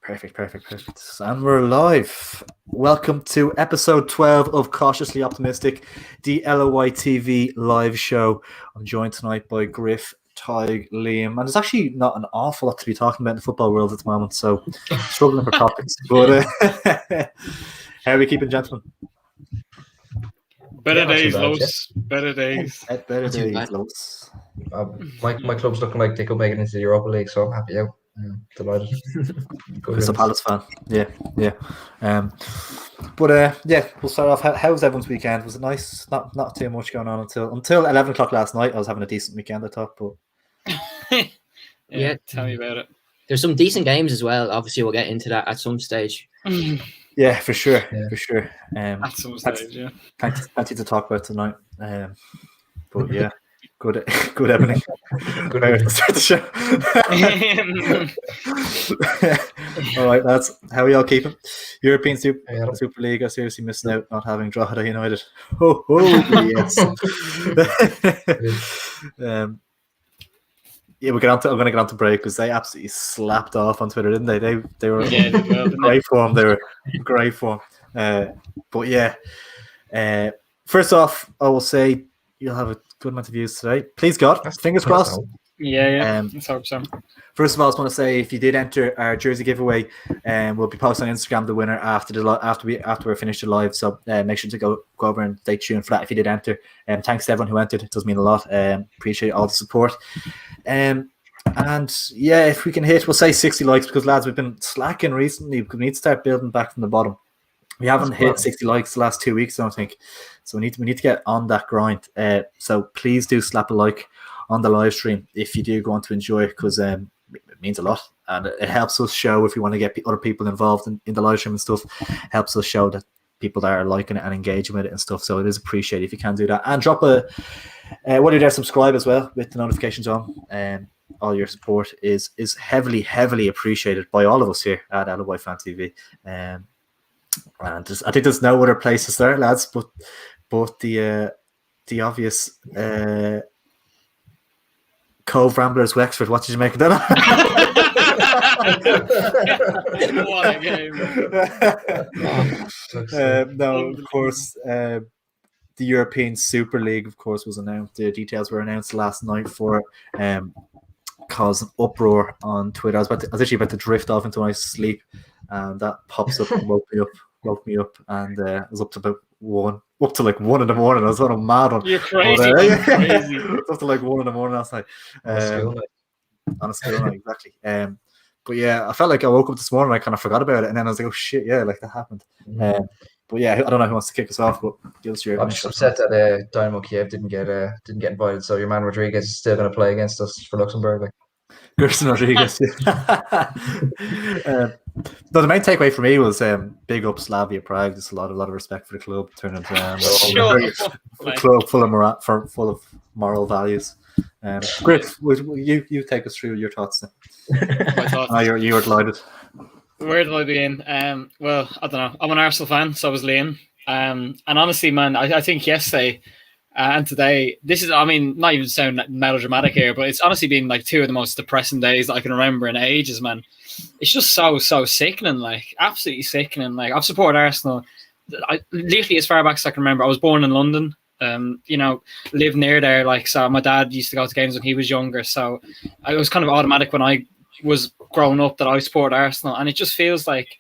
Perfect. And we're live. Welcome to episode 12 of Cautiously Optimistic, the LOI TV live show. I'm joined tonight by Griff, Tig, Liam, and there's actually not an awful lot to be talking about in the football world at the moment, so struggling for topics. But how are we keeping, gentlemen? Better days, Los. Better days. Better days, Los. My club's looking like they could make it into the Europa League, so I'm happy out. Delighted. As a Palace fan, yeah. We'll start off. How was everyone's weekend? Was it nice? Not too much going on until 11 o'clock last night. I was having a decent weekend, I thought. But yeah, tell me about it. There's some decent games as well. Obviously, we'll get into that at some stage. Yeah, for sure. At some stage, yeah. Plenty to talk about tonight. But yeah. Good evening. Good way to start the show. All right, lads. How are y'all keeping? European Super League. I seriously missed out not having Drogheda United. Oh yes. I'm going to get on to break because they absolutely slapped off on Twitter, didn't they? They were great form. They were great form. But yeah. First off, I will say you'll have a good amount of views today. Please God, fingers crossed. Yeah. Let's hope so. First of all, I just want to say if you did enter our jersey giveaway, we'll be posting on Instagram the winner after we're finished the live. So make sure to go over and stay tuned for that if you did enter. Thanks to everyone who entered. It does mean a lot. Appreciate all the support. And yeah, if we can hit, we'll say 60 likes because lads, we've been slacking recently. We need to start building back from the bottom. We haven't hit 60 likes the last 2 weeks, I don't think. So we need to get on that grind. So please do slap a like on the live stream if you do want to enjoy it because it means a lot and it helps us show if we want to get other people involved in the live stream and stuff. Helps us show that people that are liking it and engaging with it and stuff. So it is appreciated if you can do that and drop while you're there, subscribe as well with the notifications on. All your support is heavily appreciated by all of us here at LOI Fan TV. And I think there's no other places there, lads, but the obvious Cove Ramblers Wexford. What did you make of that? What a game! No, of course, the European Super League, of course, was announced. The details were announced last night for caused an uproar on Twitter. I was actually about to drift off into my sleep, and that pops up and woke me up, and I was up to like 1 in the morning. I was on a mad one. You're crazy. Crazy. Up to like 1 in the morning last night. On a school night, exactly. But yeah, I felt like I woke up this morning and I kind of forgot about it, and then I was like, oh shit, yeah, like that happened. But yeah, I don't know who wants to kick us off, but give us your. I'm just upset that Dynamo Kiev didn't get invited, so your man Rodriguez is still going to play against us for Luxembourg. Like. Gerson Rodriguez. No, the main takeaway for me was big up Slavia Prague. Just a lot of respect for the club, turning it around. A club full of moral values. Griff, you take us through your thoughts then. My thoughts. You were delighted. Where did I begin? Well, I don't know. I'm an Arsenal fan, so was Liam. And honestly, man, I think yesterday and today, this is, I mean, not even sound melodramatic here, but it's honestly been like 2 of the most depressing days that I can remember in ages, man. It's just so sickening, like absolutely sickening. Like I've supported Arsenal literally as far back as I can remember. I was born in London, lived near there. Like, so my dad used to go to games when he was younger. So it was kind of automatic when I was growing up that I supported Arsenal. And it just feels like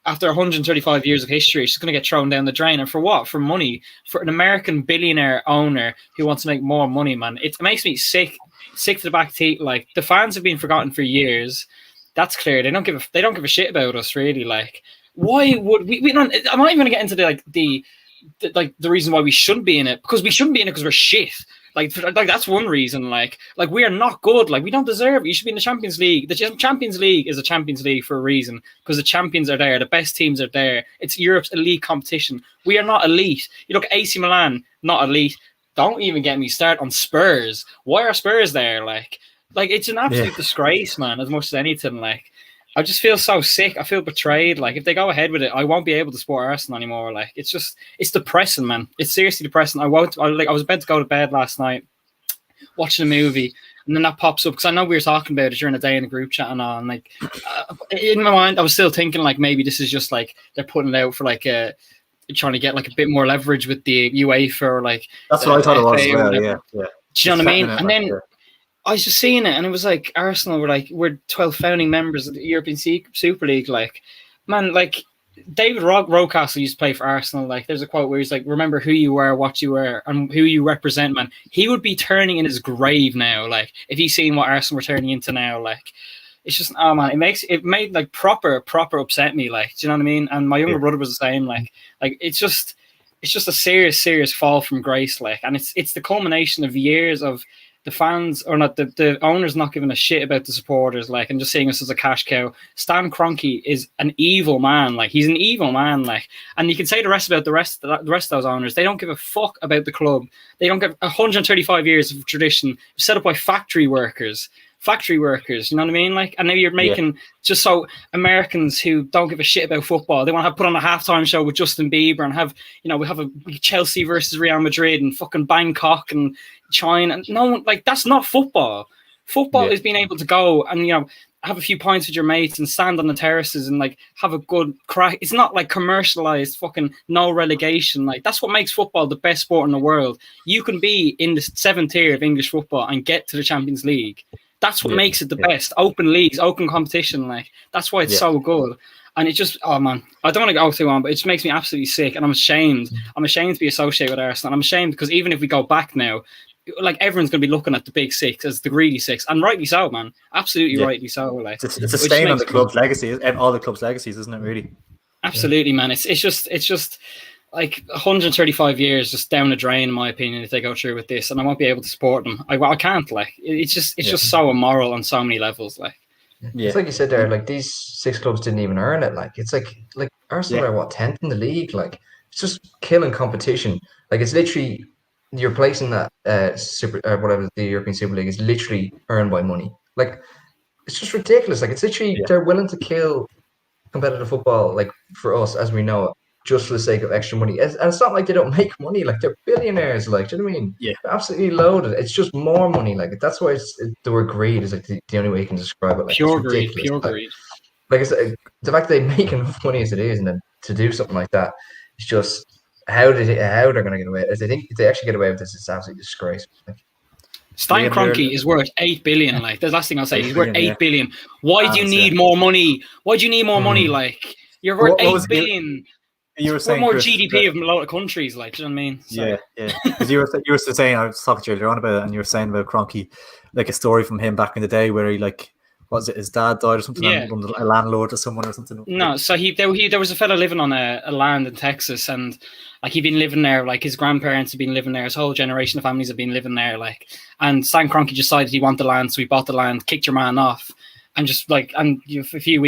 after 135 years of history, it's just going to get thrown down the drain. And for what? For money. For an American billionaire owner who wants to make more money, man. It makes me sick to the back teeth. Like, the fans have been forgotten for years. That's clear. They don't give a shit about us, really. Like, why would we don't? I'm not even going to get into the reason why we shouldn't be in it, because we shouldn't be in it because we're shit. Like that's one reason. Like we are not good. Like, we don't deserve it. You should be in the Champions League. The Champions League is a Champions League for a reason, because the champions are there. The best teams are there. It's Europe's elite competition. We are not elite. You look at AC Milan, not elite. Don't even get me started on Spurs. Why are Spurs there? Like it's an absolute disgrace, man. As much as anything, like. I just feel so sick. I feel betrayed. Like, if they go ahead with it, I won't be able to support Arsenal anymore. Like, it's depressing, man. It's seriously depressing. I was about to go to bed last night, watching a movie, and and then that pops up because I know we were talking about it during the day in the group chat and all. And like in my mind, I was still thinking like maybe this is just like they're putting it out for like trying to get like a bit more leverage with the UEFA or like that's what I thought it was FA as or well. whatever. Yeah. Do you know what I mean? And then I was just seeing it, and it was like Arsenal we're 12 founding members of the European Super League. Like, man, like. David Rocastle used to play for Arsenal. Like, there's a quote where he's like, "Remember who you were, what you were, and who you represent, man." He would be turning in his grave now, like if he's seen what Arsenal were turning into now. Like, it's just, oh man, it made like proper upset me. Like, do you know what I mean? And my younger brother was the same. Like it's just a serious fall from grace. Like, and it's the culmination of years of the fans or not the owners not giving a shit about the supporters, like, and just seeing us as a cash cow. Stan Kroenke is an evil man, like he's an evil man, like, and you can say the rest about the rest of those owners. They don't give a fuck about the club. They don't give 135 years of tradition set up by factory workers, you know what I mean? Like, and now you're making just so Americans who don't give a shit about football, they want to put on a halftime show with Justin Bieber and have, you know, we have a Chelsea versus Real Madrid and fucking Bangkok and China. And no one, like, that's not football. Football is being able to go and, you know, have a few pints with your mates and stand on the terraces and like have a good crack. It's not like commercialized fucking no relegation. Like, that's what makes football the best sport in the world. You can be in the 7th tier of English football and get to the Champions League. That's what makes it the best. Open leagues, open competition. Like, that's why it's so good. And it just, oh man, I don't want to go too on, but it just makes me absolutely sick. And I'm ashamed. I'm ashamed to be associated with Arsenal. I'm ashamed because even if we go back now, like, everyone's going to be looking at the big six as the greedy six, and rightly so, man. Absolutely rightly so. Like, it's a stain on the club's legacy and all the club's legacies, isn't it? Really? Absolutely, man. It's just like 135 years just down the drain, in my opinion, if they go through with this, and I won't be able to support them. I can't. Like, it's just so immoral on so many levels. Like, it's like you said there. Like, these 6 clubs didn't even earn it. Like, it's like Arsenal are what, 10th in the league. Like, it's just killing competition. Like, it's literally you're placing that whatever the European Super League is literally earned by money. Like, it's just ridiculous. Like, it's literally they're willing to kill competitive football, like, for us as we know it, just for the sake of extra money. And it's not like they don't make money. Like, they're billionaires. Like, do you know what I mean? Yeah. They're absolutely loaded. It's just more money. Like, that's why the word greed is like the only way you can describe it. Like, pure greed. Like, it's the fact they make enough money as it is, and then to do something like that, it's just how they're going to get away. If they actually get away with this, it's absolutely disgraceful. Like, Stan Kroenke is worth 8 billion. Like, the last thing I'll say, he's worth 8 billion. Why do you need more money? Why do you need more money? Like, you're worth 8 billion. You were saying more Chris, GDP of a lot of countries, like, do you know what I mean? So. Yeah. Because you were saying, I was talking to you earlier on about it, and you were saying about Kroenke, like a story from him back in the day where he, like, what was it, his dad died or something, and a landlord or someone or something. No, so there was a fella living on a land in Texas, and like, he'd been living there, like, his grandparents had been living there, his whole generation of families had been living there, like, and Stan Kroenke decided he wanted the land, so he bought the land, kicked your man off. And just like, and a few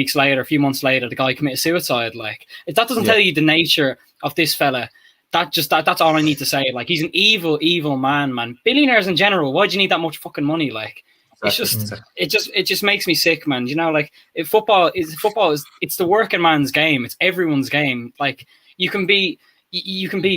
months later, the guy committed suicide. Like, if that doesn't tell you the nature of this fella, that's all I need to say. Like, he's an evil man. Billionaires in general, why do you need that much fucking money? Like, it's just, it just makes me sick, man. You know, like, if football is it's the working man's game. It's everyone's game. Like, you can be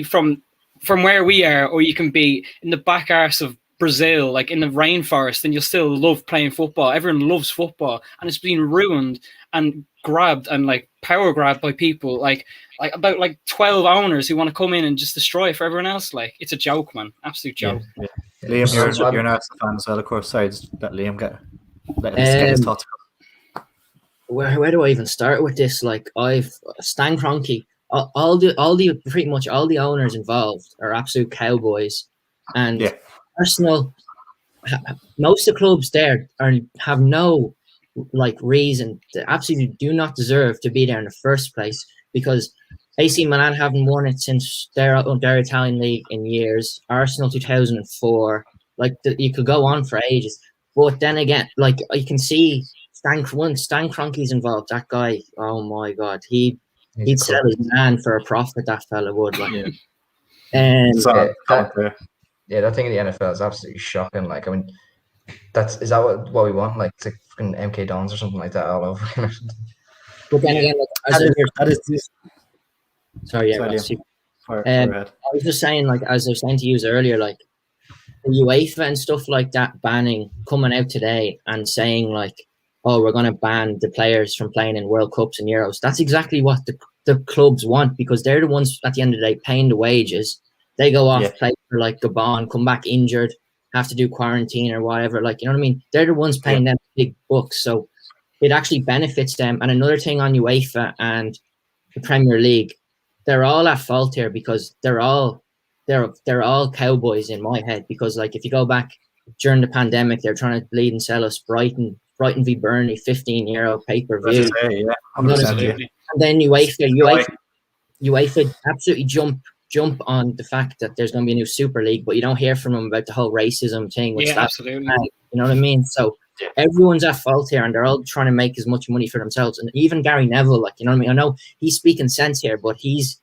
from where we are, or you can be in the back arse of Brazil, like in the rainforest, and you'll still love playing football. Everyone loves football, and it's been ruined and grabbed and like power grabbed by people like about like 12 owners who want to come in and just destroy it for everyone else. Like, it's a joke, man. Absolute joke. Yeah. Liam, you're an Arsenal fan as well, of course. Sorry, just let Liam get his thoughts. Where do I even start with this? Like, Stan Kroenke, pretty much all the owners involved are absolute cowboys, and Arsenal, most of the clubs there have no like reason. They absolutely do not deserve to be there in the first place, because AC Milan haven't won it since their Italian league in years. Arsenal 2004. Like, you could go on for ages. But then again, like, you can see Stan Kroenke's involved. That guy, oh my God, he'd sell his man for a profit. That fella would. Like, and that thing in the NFL is absolutely shocking. Like, I mean, is that what we want? Like, it's like fucking MK Dons or something like that all over. But then again, like, I was just saying, like, as I was saying to you earlier, like, the UEFA and stuff like that banning coming out today and saying like, oh, we're going to ban the players from playing in World Cups and Euros. That's exactly what the clubs want, because they're the ones at the end of the day paying the wages. They go off, play for like Gabon, come back injured, have to do quarantine or whatever. Like, you know what I mean? They're the ones paying them big bucks. So it actually benefits them. And another thing on UEFA and the Premier League, they're all at fault here, because they're all cowboys in my head. Because like, if you go back during the pandemic, they're trying to bleed and sell us Brighton v Burnley, €15 pay-per-view. And then UEFA absolutely jump on the fact that there's going to be a new Super League, but you don't hear from them about the whole racism thing. Absolutely. You know what I mean? So everyone's at fault here, and they're all trying to make as much money for themselves. And even Gary Neville, like, you know what I mean? I know he's speaking sense here, but he's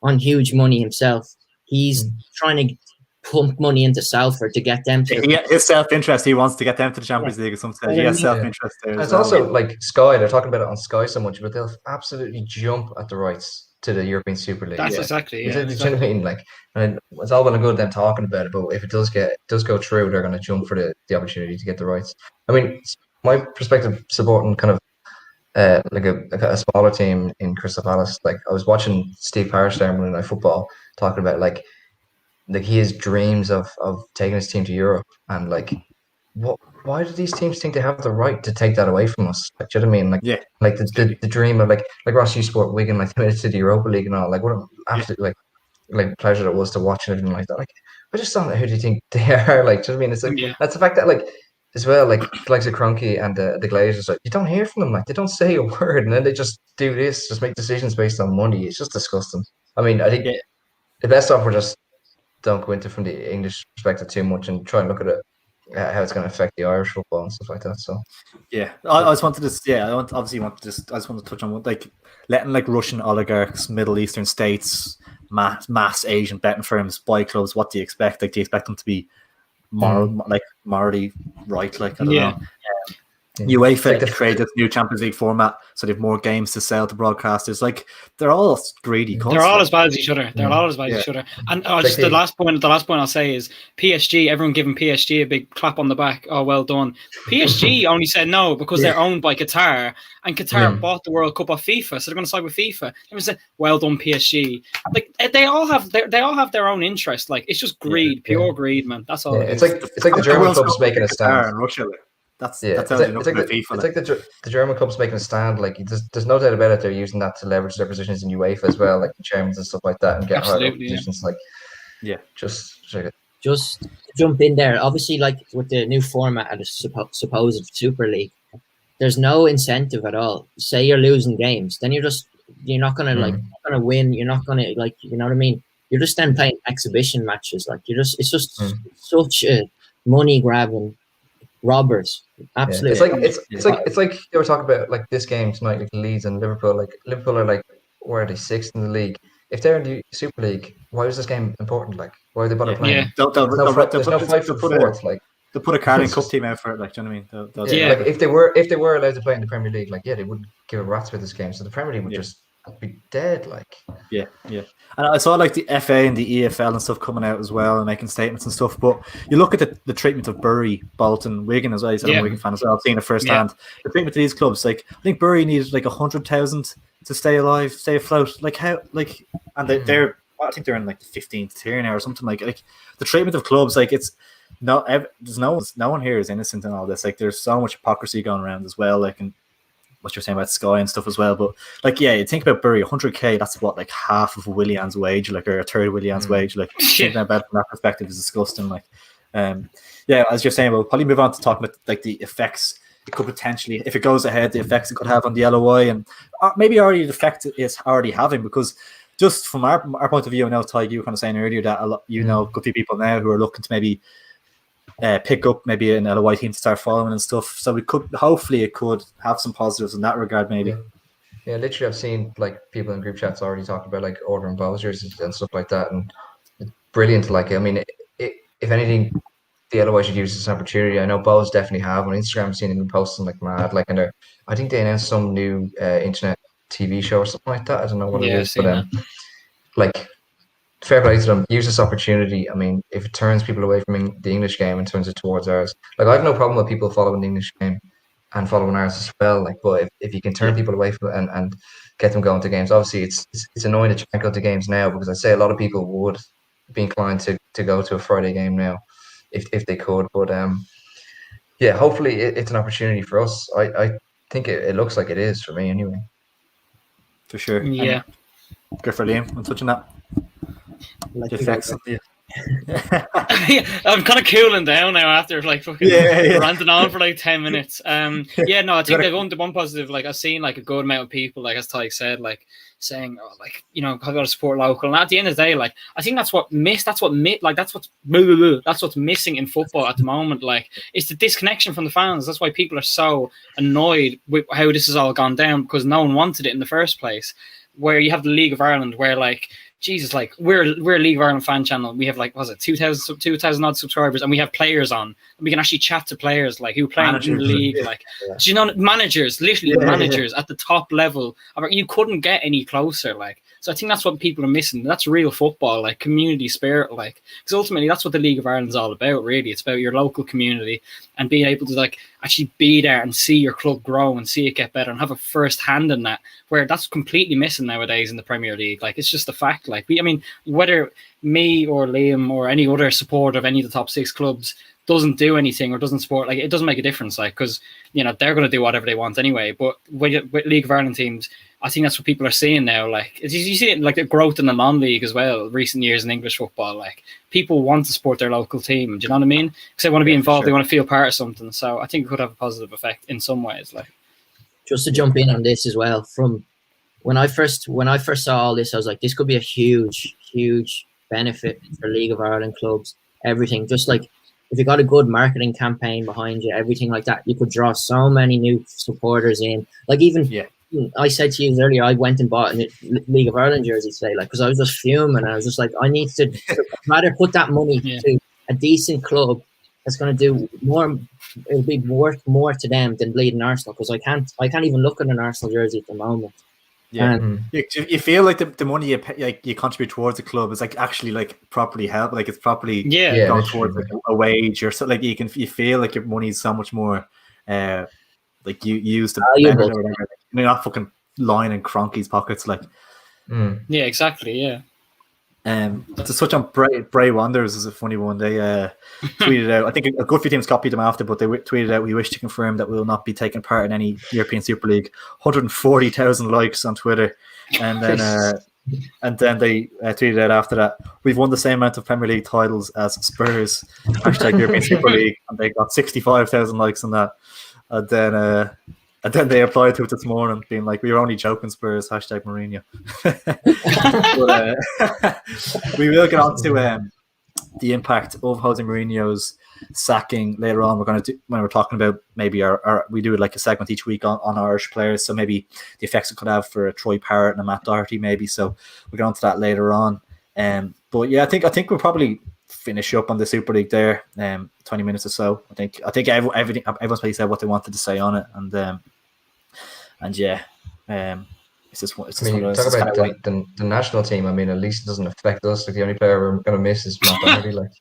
on huge money himself. He's trying to pump money into Salford to get them to his self-interest. He wants to get them to the Champions League or something. He has self-interest there. It's also like Sky. They're talking about it on Sky so much, but they'll absolutely jump at the rights to the European Super League. That's exactly. You know what I mean? Like, and it's all well and good them talking about it, but if it does go through, they're going to jump for the opportunity to get the rights. I mean, my perspective supporting kind of like a smaller team in Crystal Palace. Like, I was watching Steve Parish there Monday Night Football talking about like he has dreams of taking his team to Europe, and like, why do these teams think they have the right to take that away from us? Like, do you know what I mean? Like, like the dream of like Ross U Sport Wigan, like they made it to the Europa League and all. Like, what an absolute like pleasure it was to watch and everything like that. Like, I just don't know who do you think they are? Like, do you know what I mean? It's like that's the fact that like as well, like likes of Kroenke and the Glazers, like, you don't hear from them. Like, they don't say a word, and then they just do this, just make decisions based on money. It's just disgusting. I mean, I think the best off we're just don't go into from the English perspective too much and try and look at it. How it's going to affect the Irish football and stuff like that. So I just wanted to I just want to touch on like letting like Russian oligarchs, Middle Eastern states, mass Asian betting firms buy clubs. What do you expect? Like, do you expect them to be morally right? Like, I don't know. UEFA created a new Champions League format, so they have more games to sell to broadcasters. Like, they're all greedy. They're all as bad as each other. They're all as bad as each other. And just the last point I'll say is PSG. Everyone giving PSG a big clap on the back. Oh, well done. PSG only said no because they're owned by Qatar, and Qatar bought the World Cup off FIFA, so they're going to side with FIFA. Everyone said, "Well done, PSG." Like, they all have their own interest. Like, it's just greed, pure greed, man. That's all. It's like the German clubs making a stand. Russia. It's like the German clubs making a stand. Like, there's no doubt about it. They're using that to leverage their positions in UEFA as well, like the chairmans and stuff like that, and get higher positions. Like, just to jump in there. Obviously, like with the new format of the supposed Super League, there's no incentive at all. Say you're losing games, then you're not gonna win. You're not gonna, like, you know what I mean. You're just then playing exhibition matches. Like, it's just such a money grabbing. Robbers, absolutely. It's like they were talking about like this game tonight, like Leeds and Liverpool. Like, Liverpool are like, where are they, 6th in the league? If they're in the Super League, why is this game important? Like, why are they bother playing? There's no fight for fourth. Like, they put a Carling Cup team out for it. Like, do you know what I mean? Like, if they were allowed to play in the Premier League, like, they wouldn't give a rat's with this game. So the Premier League would just be dead. Like, and I saw like the FA and the EFL and stuff coming out as well and making statements and stuff. But you look at the treatment of Bury, Bolton, Wigan as well. I'm a Wigan fan as well. I've seen it firsthand. The treatment of these clubs, like, I think Bury needed like 100,000 to stay alive, stay afloat. Like, how, like, and they're I think they're in like the 15th tier now or something. Like the treatment of clubs, like, it's no one here is innocent in all this. Like, there's so much hypocrisy going around as well. Like, and what you're saying about Sky and stuff as well, but like, you think about Bury, 100k, that's what, like half of Willian's wage, like, or a third of Willian's wage. Like, thinking about it from that perspective is disgusting. Like, as you're saying, we'll probably move on to talk about like the effects it could potentially, if it goes ahead, the effects it could have on the LOI, and maybe already the effect it's already having, because just from our point of view, I know, Ty, you were kind of saying earlier that good few people now who are looking to maybe pick up maybe an LOI team to start following and stuff. So it could have some positives in that regard, maybe. Yeah, literally, I've seen like people in group chats already talking about like ordering Bowser's and stuff like that, and it's brilliant. Like, I mean, if anything, the LOI should use this opportunity. I know Bows definitely have on Instagram. I've seen them posting like mad. Like, and I think they announced some new internet TV show or something like that. I don't know what it is, but like, fair play to them. Use this opportunity. I mean, if it turns people away from the English game and turns it towards ours, like I have no problem with people following the English game and following ours as well. Like, but if you can turn people away from it and get them going to games, obviously it's annoying that you can't go to games now, because I say a lot of people would be inclined to go to a Friday game now if they could. But yeah, hopefully it's an opportunity for us. I think it looks like it is for me anyway. For sure. Yeah. Good for Liam. I'm touching that. Like, I'm kind of cooling down now after like fucking ranting on for like 10 minutes. I think one positive, like I've seen like a good amount of people, like as Tyke said, like saying, oh, like, you know, I've got to support local. And at the end of the day, like I think that's what's missing in football at the moment. Like it's the disconnection from the fans. That's why people are so annoyed with how this has all gone down, because no one wanted it in the first place. Where you have the League of Ireland, where like Jesus, like we're a League of Ireland fan channel. We have like, was it 2,000 odd subscribers, and we have players on, and we can actually chat to players like who play in the league. Like, do you know, managers, literally managers at the top level. You couldn't get any closer. Like, so I think that's what people are missing. That's real football, like community spirit. Like, because ultimately that's what the League of Ireland is all about. Really, it's about your local community and being able to like actually be there and see your club grow and see it get better and have a first hand in that. Where that's completely missing nowadays in the Premier League. Like, it's just a fact. Like, whether me or Liam or any other supporter of any of the top 6 clubs doesn't do anything or doesn't support, like, it doesn't make a difference. Like, because, you know, they're going to do whatever they want anyway. But with League of Ireland teams, I think that's what people are seeing now. Like, you see it like the growth in the non-league as well, recent years in English football. Like, people want to support their local team. Do you know what I mean? Because they want to be involved. Sure. They want to feel part of something. So I think it could have a positive effect in some ways. Like, just to jump in on this as well, from when I first saw all this, I was like, this could be a huge benefit for League of Ireland clubs. Everything, just like if you got a good marketing campaign behind you, everything like that, you could draw so many new supporters in. Like, even I said to you earlier, I went and bought a League of Ireland jersey today, like, because I was just fuming. I was just like, I need to rather put that money to a decent club that's going to do more. It'll be worth more to them than bleeding Arsenal, because I can't even look at an Arsenal jersey at the moment. Yeah, you feel like the money you pay, like you contribute towards the club is like actually like properly help, like it's properly going towards like a wage or something. Like you feel like your money is so much more like you use the better or whatever. You're not fucking lying in Cronky's pockets, like. Yeah, exactly. Yeah. To touch on Bray Wanderers is a funny one. They tweeted out, I think a good few teams copied them after, but they tweeted out, "We wish to confirm that we will not be taking part in any European Super League." 140,000 likes on Twitter, and then they tweeted out after that, "We've won the same amount of Premier League titles as Spurs." Hashtag European Super League, and they got 65,000 likes on that. And then they applied to it this morning, being like, "We were only joking, Spurs." Hashtag Mourinho. But, we will get on to the impact of Jose Mourinho's sacking later on. We're going to do, when we're talking about maybe we do like a segment each week on Irish players. So maybe the effects it could have for a Troy Parrott and a Matt Doherty, maybe. So we'll get on to that later on. But yeah, I think we'll probably finish up on the Super League there. 20 minutes or so. I think everyone's probably said what they wanted to say on it, and yeah, it's just one. I mean, talk about the national team. I mean, at least it doesn't affect us. Like, the only player we're going to miss is Matt Doherty. Like,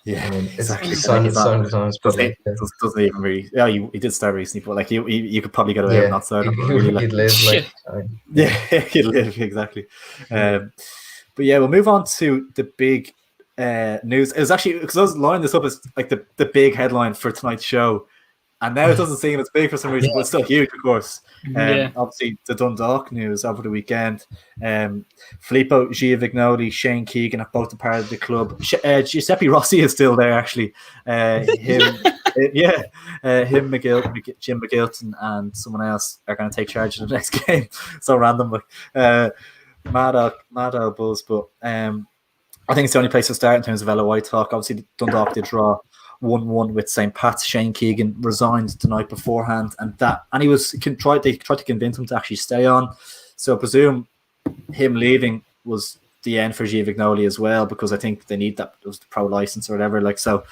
yeah, I mean, it's exactly. sometimes, but like, doesn't even really. Yeah, he did start recently, but like you could probably get away with not starting. Really, he'd live. Like, he'd live exactly. But yeah, we'll move on to the big news. It was actually, because I was lining this up as like the big headline for tonight's show, and now it doesn't seem as big for some reason, but it's still huge, of course. Obviously, the Dundalk news over the weekend. Filippo Giovignoli, Shane Keegan have both departed the club. Giuseppe Rossi is still there, actually. Jim McGill, Jim McGilton, and someone else are going to take charge of the next game. So random, like mad old buzz, but I think it's the only place to start in terms of LOI talk. Obviously, Dundalk did draw 1-1 with St. Pat's. Shane Keegan resigned the night beforehand, and they tried to convince him to actually stay on. So I presume him leaving was the end for Giovignoli as well, because I think they need that, it was the pro license or whatever. Like, so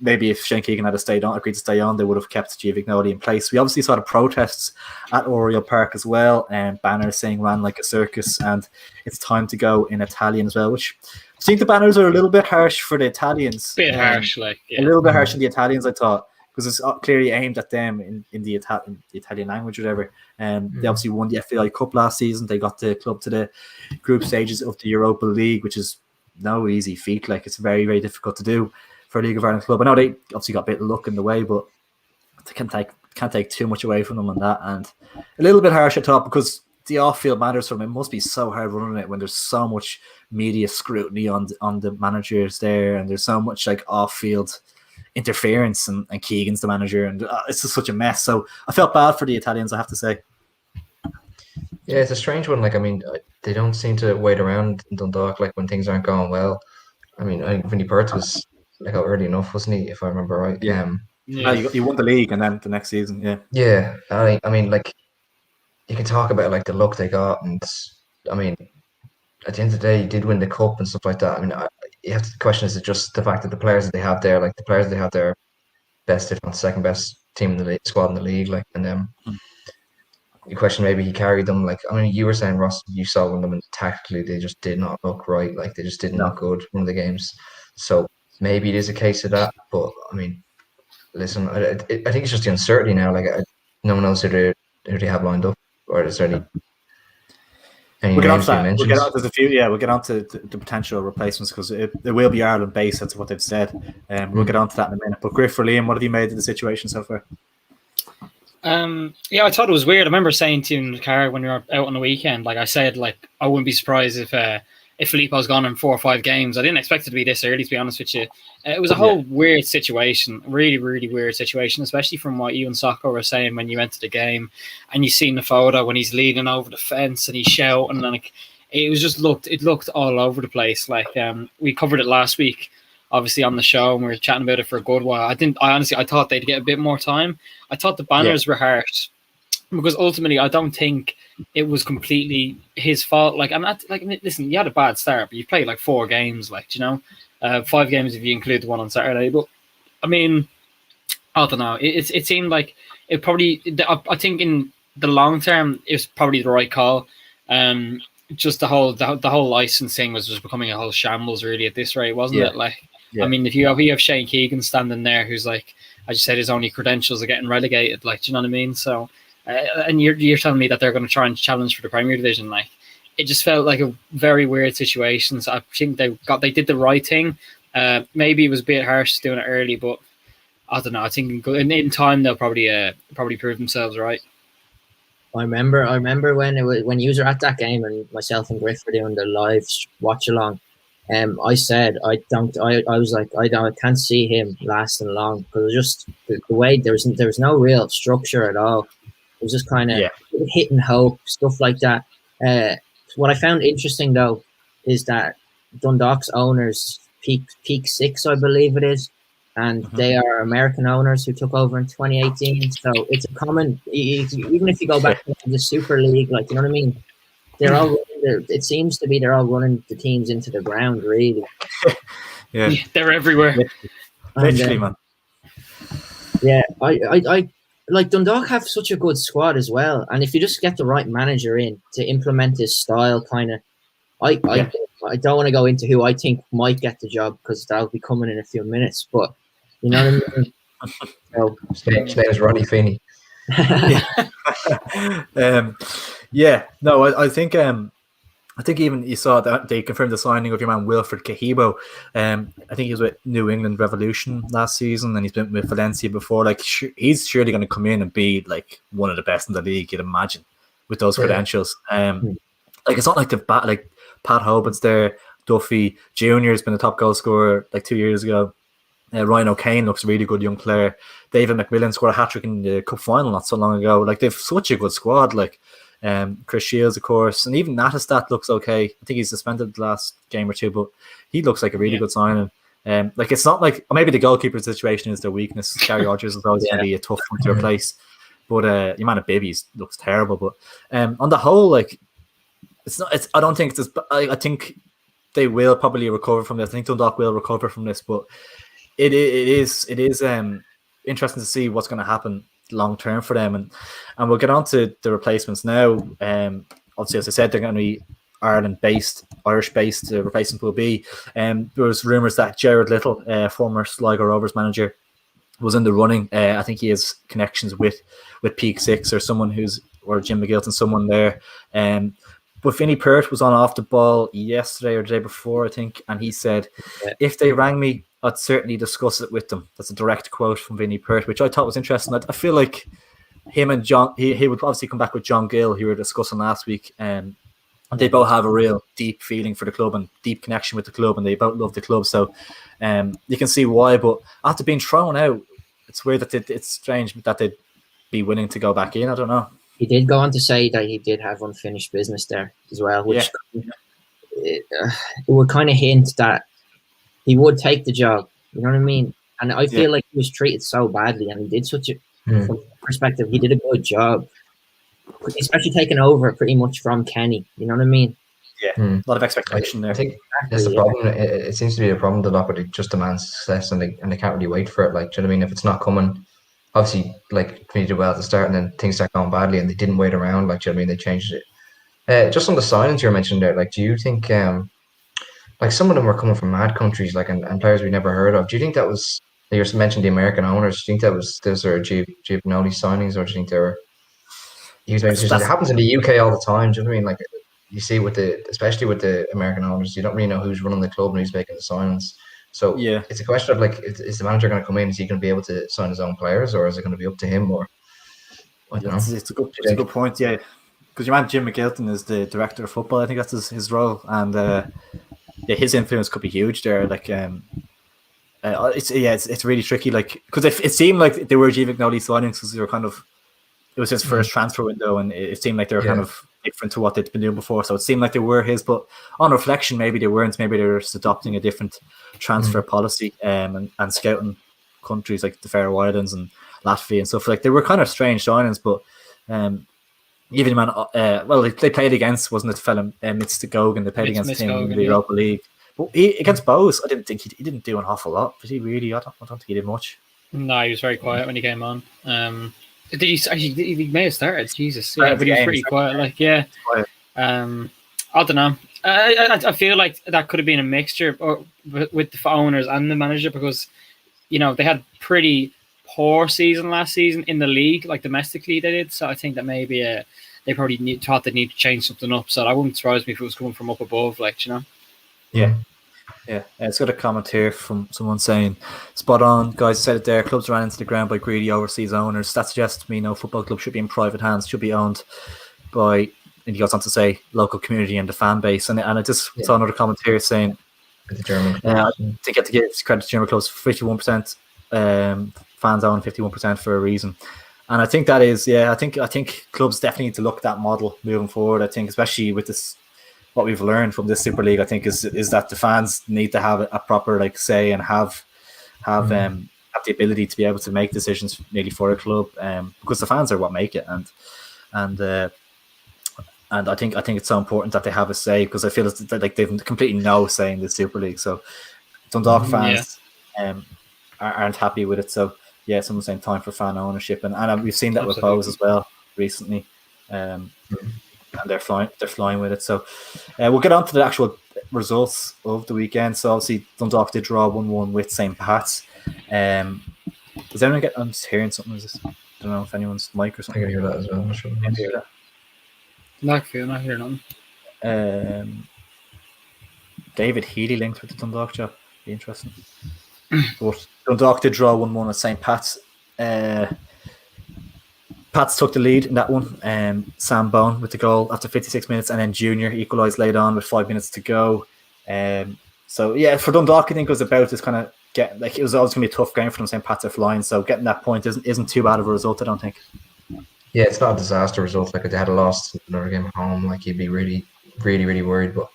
Maybe if Shane Keegan had agreed to stay on, they would have kept Giovignoli in place. We obviously saw the protests at Oriel Park as well, and banners saying "Ran like a circus" and "It's time to go" in Italian as well. Which I think the banners are a little bit harsh for the Italians. Bit harsh, a little bit harsh on the Italians, I thought, because it's clearly aimed at them in the Italian language, or whatever. They obviously won the FAI Cup last season. They got the club to the group stages of the Europa League, which is no easy feat. Like, it's very, very difficult to do for a League of Ireland club. I know they obviously got a bit of luck in the way, but they can't take too much away from them on that. And a little bit harsh, I thought, because the off-field matters for them. It must be so hard running it when there's so much media scrutiny on the managers there, and there's so much like off-field interference, and Keegan's the manager, and it's just such a mess. So I felt bad for the Italians, I have to say. Yeah, it's a strange one. Like, I mean, they don't seem to wait around in Dundalk like when things aren't going well. I mean, I think Vinnie Perth was like out early enough, wasn't he? If I remember right. Yeah. You won the league, and then the next season, yeah. Yeah, I mean, like, you can talk about like the luck they got, and I mean, at the end of the day, you did win the cup and stuff like that. I mean, you have to question, is it just the fact that the players that they have there, like the players they have there, best if not second best team in the league, squad in the league, like, and you question maybe he carried them. Like, I mean, you were saying, Ross, you saw them, and tactically they just did not look right. Like, they just didn't look good one of the games. So maybe it is a case of that. But I mean, listen, I think it's just the uncertainty now. Like, no one knows who they have lined up, or is there any we'll get on to names that. you We'll mentioned? we'll get on to the potential replacements, because it will be Ireland based. That's what they've said. We'll get on to that in a minute. But Griff or Liam, what have you made of the situation so far? Yeah, I thought it was weird. I remember saying to you in the car when we were out on the weekend, like I said, like I wouldn't be surprised if Filippo's gone in 4 or 5 games. I didn't expect it to be this early, to be honest with you. It was a whole weird situation, really, really weird situation, especially from what you and Socko were saying when you went to the game and you seen the photo when he's leaning over the fence and he's shouting, and like it looked all over the place. Like we covered it last week, obviously on the show, and we were chatting about it for a good while. I thought they'd get a bit more time. I thought the banners were harsh, because ultimately I don't think it was completely his fault. Like, I'm not like, listen, you had a bad start, but you played like 4 games, like, you know, 5 games if you include the one on Saturday. But I mean, I don't know. It seemed like it probably. I think in the long term, it was probably the right call. Just the whole license thing was just becoming a whole shambles, really, at this rate, wasn't it? Like, I mean, if you have Shane Keegan standing there, who's like, as you said, his only credentials are getting relegated. Like, do you know what I mean? So. And you're telling me that they're going to try and challenge for the Premier Division. Like, it just felt like a very weird situation. So I think they did the right thing. Maybe it was a bit harsh doing it early, but I don't know. I think in time they'll probably prove themselves right. I remember when you were at that game and myself and Griff were doing the live watch along. I said I was like, I can't see him lasting long, because just the way there was no real structure at all. It was just kind of hit and hope, stuff like that. What I found interesting, though, is that Dundalk's owners, Peak 6, I believe it is, and they are American owners who took over in 2018. So it's a common, even if you go back to the Super League, like, you know what I mean? They're all. It seems to be they're all running the teams into the ground, really. Yeah, they're everywhere. Literally, man. Yeah, I like Dundalk have such a good squad as well, and if you just get the right manager in to implement his style, kind of, I don't want to go into who I think might get the job, because that'll be coming in a few minutes. But you know what I mean. So, His name is Ronnie Feeney. I think even you saw that they confirmed the signing of your man Wilfred Cahibo. I think he was with New England Revolution last season, and he's been with Valencia before. Like, he's surely going to come in and be like one of the best in the league, you'd imagine, with those credentials. Like, it's not like like Pat Hoban's there, Duffy Jr. has been a top goal scorer like 2 years ago. Ryan O'Kane looks a really good young player. David McMillan scored a hat-trick in the cup final not so long ago. Like, they've such a good squad. Like, Chris Shields, of course, and even Natastat looks okay. I think he's suspended the last game or two, but he looks like a really good signing. Like, it's not like, maybe the goalkeeper situation is their weakness. Gary Rogers is always going to be a tough one to replace, but your man at Bibbies looks terrible. But on the whole, like, it's not. I don't think it's. I think they will probably recover from this. I think Dundalk will recover from this, but it is interesting to see what's going to happen long term for them, and we'll get on to the replacements now. Obviously, as I said, they're going to be Irish based. The replacement will be. There was rumours that Jared Little, former Sligo Rovers manager, was in the running. I think he has connections with Peak Six or Jim McGilton, someone there. But Vinnie Perth was on off the ball yesterday or the day before, I think, and he said, if they rang me, I'd certainly discuss it with them. That's a direct quote from Vinnie Perth, which I thought was interesting. I feel like him and John, he would obviously come back with John Gill, who we were discussing last week, and they both have a real deep feeling for the club and deep connection with the club, and they both love the club. So you can see why. But after being thrown out, it's weird that it's strange that they'd be willing to go back in. I don't know. He did go on to say that he did have unfinished business there as well, which it would kind of hint that he would take the job. You know what I mean? And I feel like he was treated so badly, and he did such a from perspective. He did a good job, especially taking over pretty much from Kenny. You know what I mean? Yeah, a lot of expectation there. I think that's the problem. It seems to be a problem. Dundalk, it just demands success, and they can't really wait for it. Like, do you know what I mean? If it's not coming, obviously, like we did well at the start, and then things start going badly, and they didn't wait around. Like, do you know what I mean? They changed it. Just on the signings you mentioned there, like, do you think, like, some of them were coming from mad countries, like, and players we never heard of? Do you think that was? You mentioned the American owners. Do you think those are Giovanni signings, or do you think they were? It happens in the UK all the time. Do you know what I mean? Like, you see especially with the American owners, you don't really know who's running the club and who's making the signings. So it's a question of, like, is the manager going to come in? Is he going to be able to sign his own players, or is it going to be up to him? Or I don't know. It's a good point, yeah. Because your man Jim McGilton is the director of football. I think that's his role, and his influence could be huge there. Like, it's really tricky. Like, because it seemed like they were Giovanni signings because they were kind of. It was his first transfer window, and it seemed like they were kind of different to what they'd been doing before. So it seemed like they were his, but on reflection, maybe they weren't. Maybe they were just adopting a different transfer policy and scouting countries like the Faroe Islands and Latvia and stuff. Like, they were kind of strange signings, but even man, they played against, wasn't it, the fella Mitz-Gogan? They played against him in the Europa League. But against Bowes, I didn't think he didn't do an awful lot. But he really, I don't think he did much. No, he was very quiet when he came on. Did he actually? He may have started. Jesus, but he was pretty quiet. Like, I don't know. I feel like that could have been a mixture with the owners and the manager, because they had pretty poor season last season in the league, like domestically they did. So I think that maybe they probably thought they need to change something up. So that wouldn't surprise me if it was coming from up above, like, Yeah. Yeah, it's got a comment here from someone saying, spot on, guys said it there, clubs ran into the ground by greedy overseas owners. That suggests to me no football club should be in private hands, should be owned by, and he goes on to say, local community and the fan base. And I just saw another comment here saying, the German I think you have to give credit to German clubs, 51% fans own, 51% for a reason. And I think that is, I think clubs definitely need to look at that model moving forward. I think especially with this, what we've learned from this Super League, I think is that the fans need to have a proper say and have the ability to be able to make decisions nearly for a club, because the fans are what make it, and I think it's so important that they have a say, because I feel like they've completely no say in the Super League. So Dundalk fans aren't happy with it. So someone's saying time for fan ownership, and we've seen that with Bowes as well recently. And they're flying with it. So we'll get on to the actual results of the weekend. So obviously Dundalk did draw 1-1 with St. Pat's. Does anyone get? I'm just hearing something. I don't know if anyone's mic or something. I can hear that as well. I'm not sure. I hear that. Not hearing nothing. David Healy linked with the Dundalk job. Be interesting. But Dundalk did draw 1-1 at St. Pat's. Pats took the lead in that one. Sam Bone with the goal after 56 minutes, and then Junior equalised late on with 5 minutes to go. For Dundalk, I think it was about this kind of it was always going to be a tough game for them. St. Pat's are flying, so getting that point isn't too bad of a result, I don't think. Yeah, it's not a disaster result. Like, if they had lost another game at home, like, you'd be really, really, really worried. But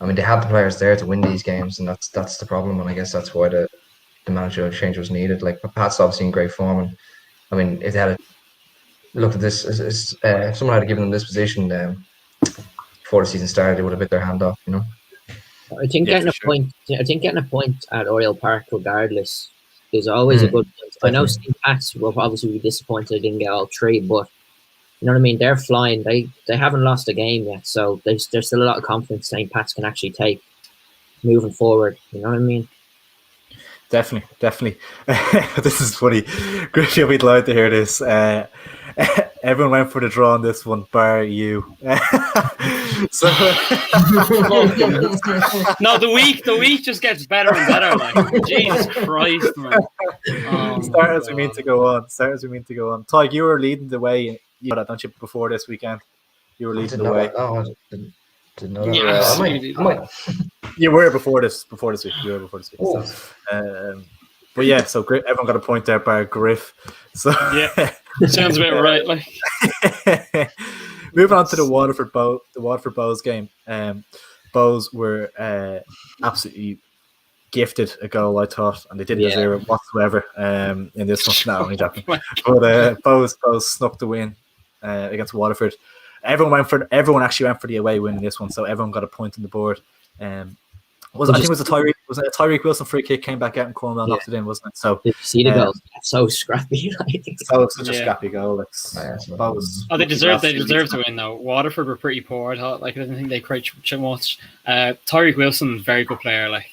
I mean, they had the players there to win these games, and that's the problem. And I guess that's why the manager change was needed. Like, Pat's obviously in great form, and I mean, if they had looked at this, if someone had given them this position before the season started, they would have bit their hand off, I think getting a point. I think getting a point at Oriel Park, regardless, is always a good point. I know St. Pat's will obviously be disappointed they didn't get all three, but you know what I mean. They're flying. They haven't lost a game yet, so there's still a lot of confidence St. Pat's can actually take moving forward. You know what I mean? Definitely. This is funny. Griffey, we'd like to hear this. Everyone went for the draw on this one, bar you. So no, the week just gets better and better. Like Jesus Christ, man. Start as we mean to go on. Tyg, you were leading the way. You know that, don't you? Before this weekend, you were leading the way. I didn't know that. Yeah, I might. You were before this week. So, but yeah, so everyone got a point there by Griff. So yeah, sounds about right. Like moving on to the Waterford Bows game. Bows were absolutely gifted a goal, I thought, and they didn't deserve it whatsoever in this one. No, only joking. But Bows snuck the win against Waterford. Everyone actually went for the away win in this one, so everyone got a point on the board. I think it was a Tyreek Wilson free kick, came back out and Cornwell knocked it in, wasn't it? So did you see the goal? So scrappy. Such a scrappy goal. They deserved to win though. Waterford were pretty poor. I thought. Like I didn't think they created too much. Tyreek Wilson, very good player. Like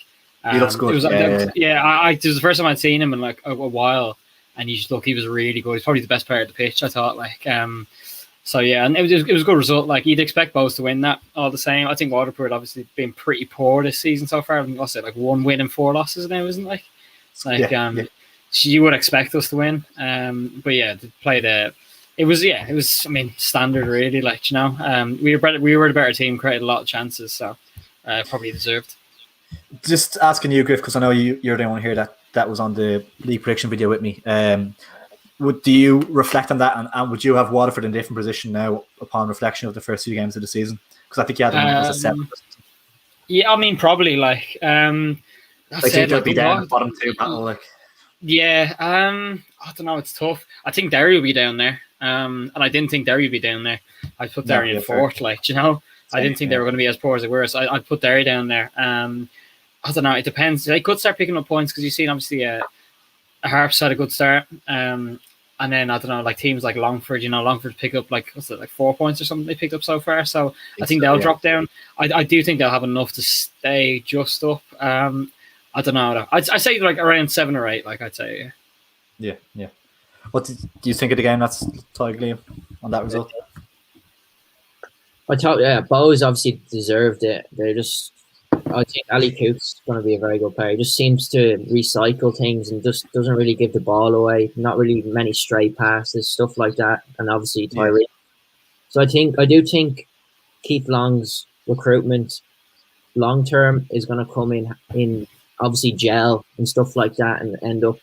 he looks good. It was the first time I'd seen him in like a while, and he was really good. He's probably the best player at the pitch, I thought. So yeah, and it was a good result. Like you'd expect Bows to win that all the same. I think Waterford obviously been pretty poor this season so far. I think what's it, like 1 win and 4 losses now, isn't it? You would expect us to win. But yeah, they played it was I mean standard really. Like we were the better team, created a lot of chances, so probably deserved. Just asking you, Griff, because I know you're the one here that was on the league prediction video with me. Do you reflect on that, and would you have Waterford in a different position now upon reflection of the first 2 games of the season? Because I think you had them as a 7. Yeah, I mean probably like they'll be down the bottom 2 battle. Like yeah, I don't know. It's tough. I think Derry will be down there, and I didn't think Derry would be down there. I put Derry in 4th. Like I didn't think they were going to be as poor as they were. So I put Derry down there. I don't know. It depends. They could start picking up points because you've seen obviously Harps had a good start. And then I don't know, like teams like Longford, Longford pick up like 4 points or something they picked up so far. So I think they'll drop down. I do think they'll have enough to stay just up. I don't know. I'd say like around 7 or 8. Like I'd say. Yeah. What do you think of the game? That's Tyg, Liam, on that result. I thought Bows obviously deserved it. I think Ali Coutts going to be a very good player. He just seems to recycle things and just doesn't really give the ball away. Not really many stray passes, stuff like that. And obviously Tyreek. Yeah. So I do think Keith Long's recruitment long term is going to come in obviously gel and stuff like that, and end up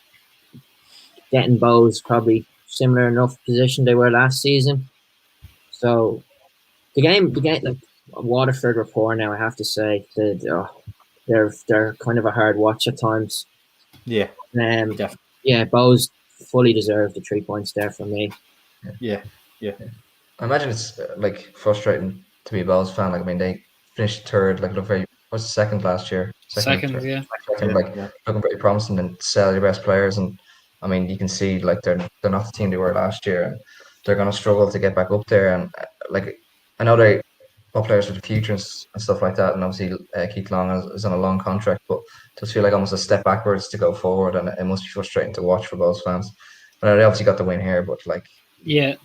getting Bows probably similar enough position they were last season. So the game like Waterford were poor now, I have to say. They're kind of a hard watch at times. Yeah. Yeah, Bows fully deserved the 3 points there from me. Yeah. I imagine it's like frustrating to be a Bows fan. Like I mean, they finished 3rd. Like look very. Was second last year? Second, looking very promising and sell your best players. And I mean, you can see like they're not the team they were last year, and they're going to struggle to get back up there. And like I know they. All players for the future and stuff like that, and obviously Keith Long is on a long contract, but it does feel like almost a step backwards to go forward, and it must be frustrating to watch for both fans. But they obviously got the win here, but like,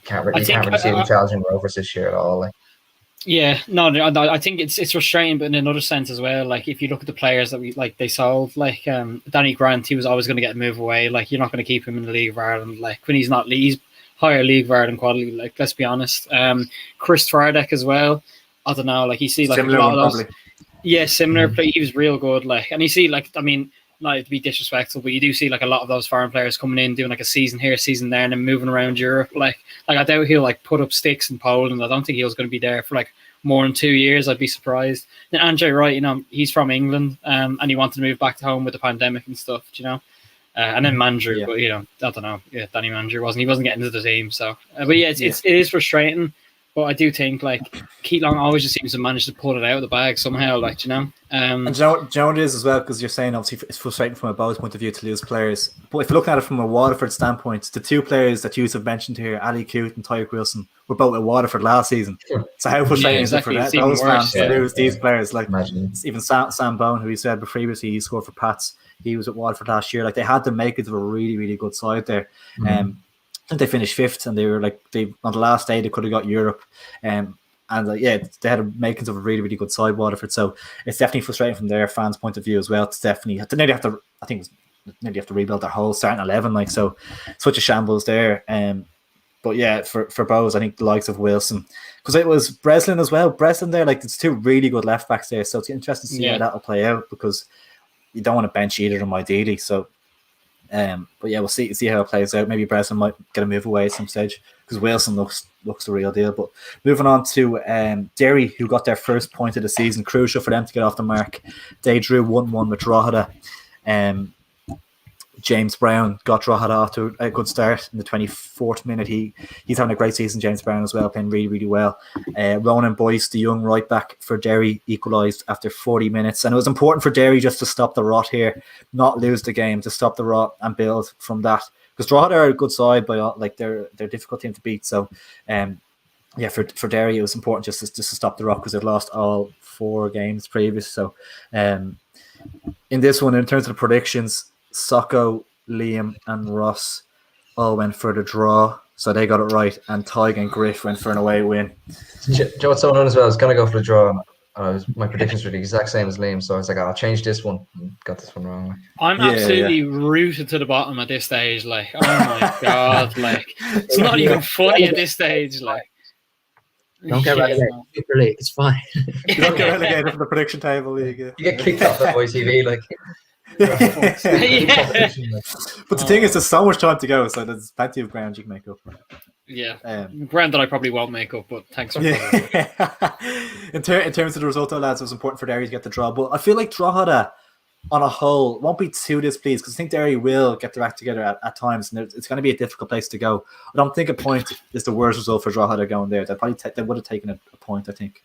can't really see them challenging Rovers this year at all. Like, yeah, no, I think it's frustrating, but in another sense as well. Like if you look at the players that they sold, like Danny Grant, he was always going to get a move away. Like you're not going to keep him in the League of Ireland. Like when he's higher League of Ireland quality. Like let's be honest. Chris Twardek as well. I don't know, like you see like similar a lot of those. Probably. Yeah, similar play. He was real good, like, and you see like I mean, not to be disrespectful, but you do see like a lot of those foreign players coming in doing like a season here, season there, and then moving around Europe. Like I doubt he'll like put up sticks in Poland. I don't think he was going to be there for like more than 2 years. I'd be surprised. Then Andre Wright, he's from England, and he wanted to move back to home with the pandemic and stuff, And then Mandrew, but I don't know. Yeah, Danny Mandrew wasn't getting into the team. So, but yeah, it is frustrating. But I do think like Keatlong always just seems to manage to pull it out of the bag somehow, like, you know. And do you know what it is as well, because you're saying obviously it's frustrating from a Bows point of view to lose players. But if you're looking at it from a Waterford standpoint, the two players that you have mentioned here, Ali Coote and Tyreek Wilson, were both at Waterford last season. So how frustrating is it for It's those fans to lose these players? Like Imagine. even Sam Bone, who he said previously he scored for Pats, he was at Waterford last year. Like they had to make it to a really, really good side there. I think they finished fifth, and they were like on the last day they could have got Europe. Yeah, they had a makings of a really, really good side, Waterford. So it's definitely frustrating from their fans' point of view as well. It's definitely they nearly have to. I think nearly have to rebuild their whole starting 11. Like so, such a shambles there. But yeah, for Bows, I think the likes of Wilson, because it was Breslin as well. Breslin there, like it's two really good left backs there. So it's interesting to see how that will play out, because you don't want to bench either of them ideally. So. But yeah, we'll see how it plays out. Maybe Breslin might get a move away at some stage, because Wilson looks the real deal. But moving on to Derry, who got their first point of the season, crucial for them to get off the mark. They drew 1-1 with Drogheda. James Brown got Drogheda off to a good start in the 24th minute. He's having a great season, James Brown as well, playing really, really well. Ronan Boyce, the young right back for Derry, equalised after 40 minutes. And it was important for Derry just to stop the rot here, not lose the game, to stop the rot and build from that. Because Drogheda are a good side, like they're a difficult team to beat. So, for Derry, it was important just to stop the rot, because they've lost all 4 games previous. So, in this one, in terms of the predictions, Socko, Liam and Ross all went for the draw, so they got it right, and Tig and Griff went for an away win. Joe, what's going on as well? I was going to go for the draw, and my predictions were the exact same as Liam, so I was like, I'll change this one. Got this one wrong. I'm absolutely rooted to the bottom at this stage. Like, oh my God, like it's not even funny at this stage. Like, don't get relegated. Super League, it's fine. You don't get relegated from the prediction table league. You get kicked off that YTV, like. But the thing is, there's so much time to go, so there's plenty of ground you can make up. Yeah, ground that I probably won't make up, but thanks for in terms of the result, though, lads, it was important for Derry to get the draw. But I feel like Drogheda, on a whole, won't be too displeased, because I think Derry will get their act together at times, and it's going to be a difficult place to go. I don't think a point is the worst result for Drogheda going there. They would have taken a point, I think.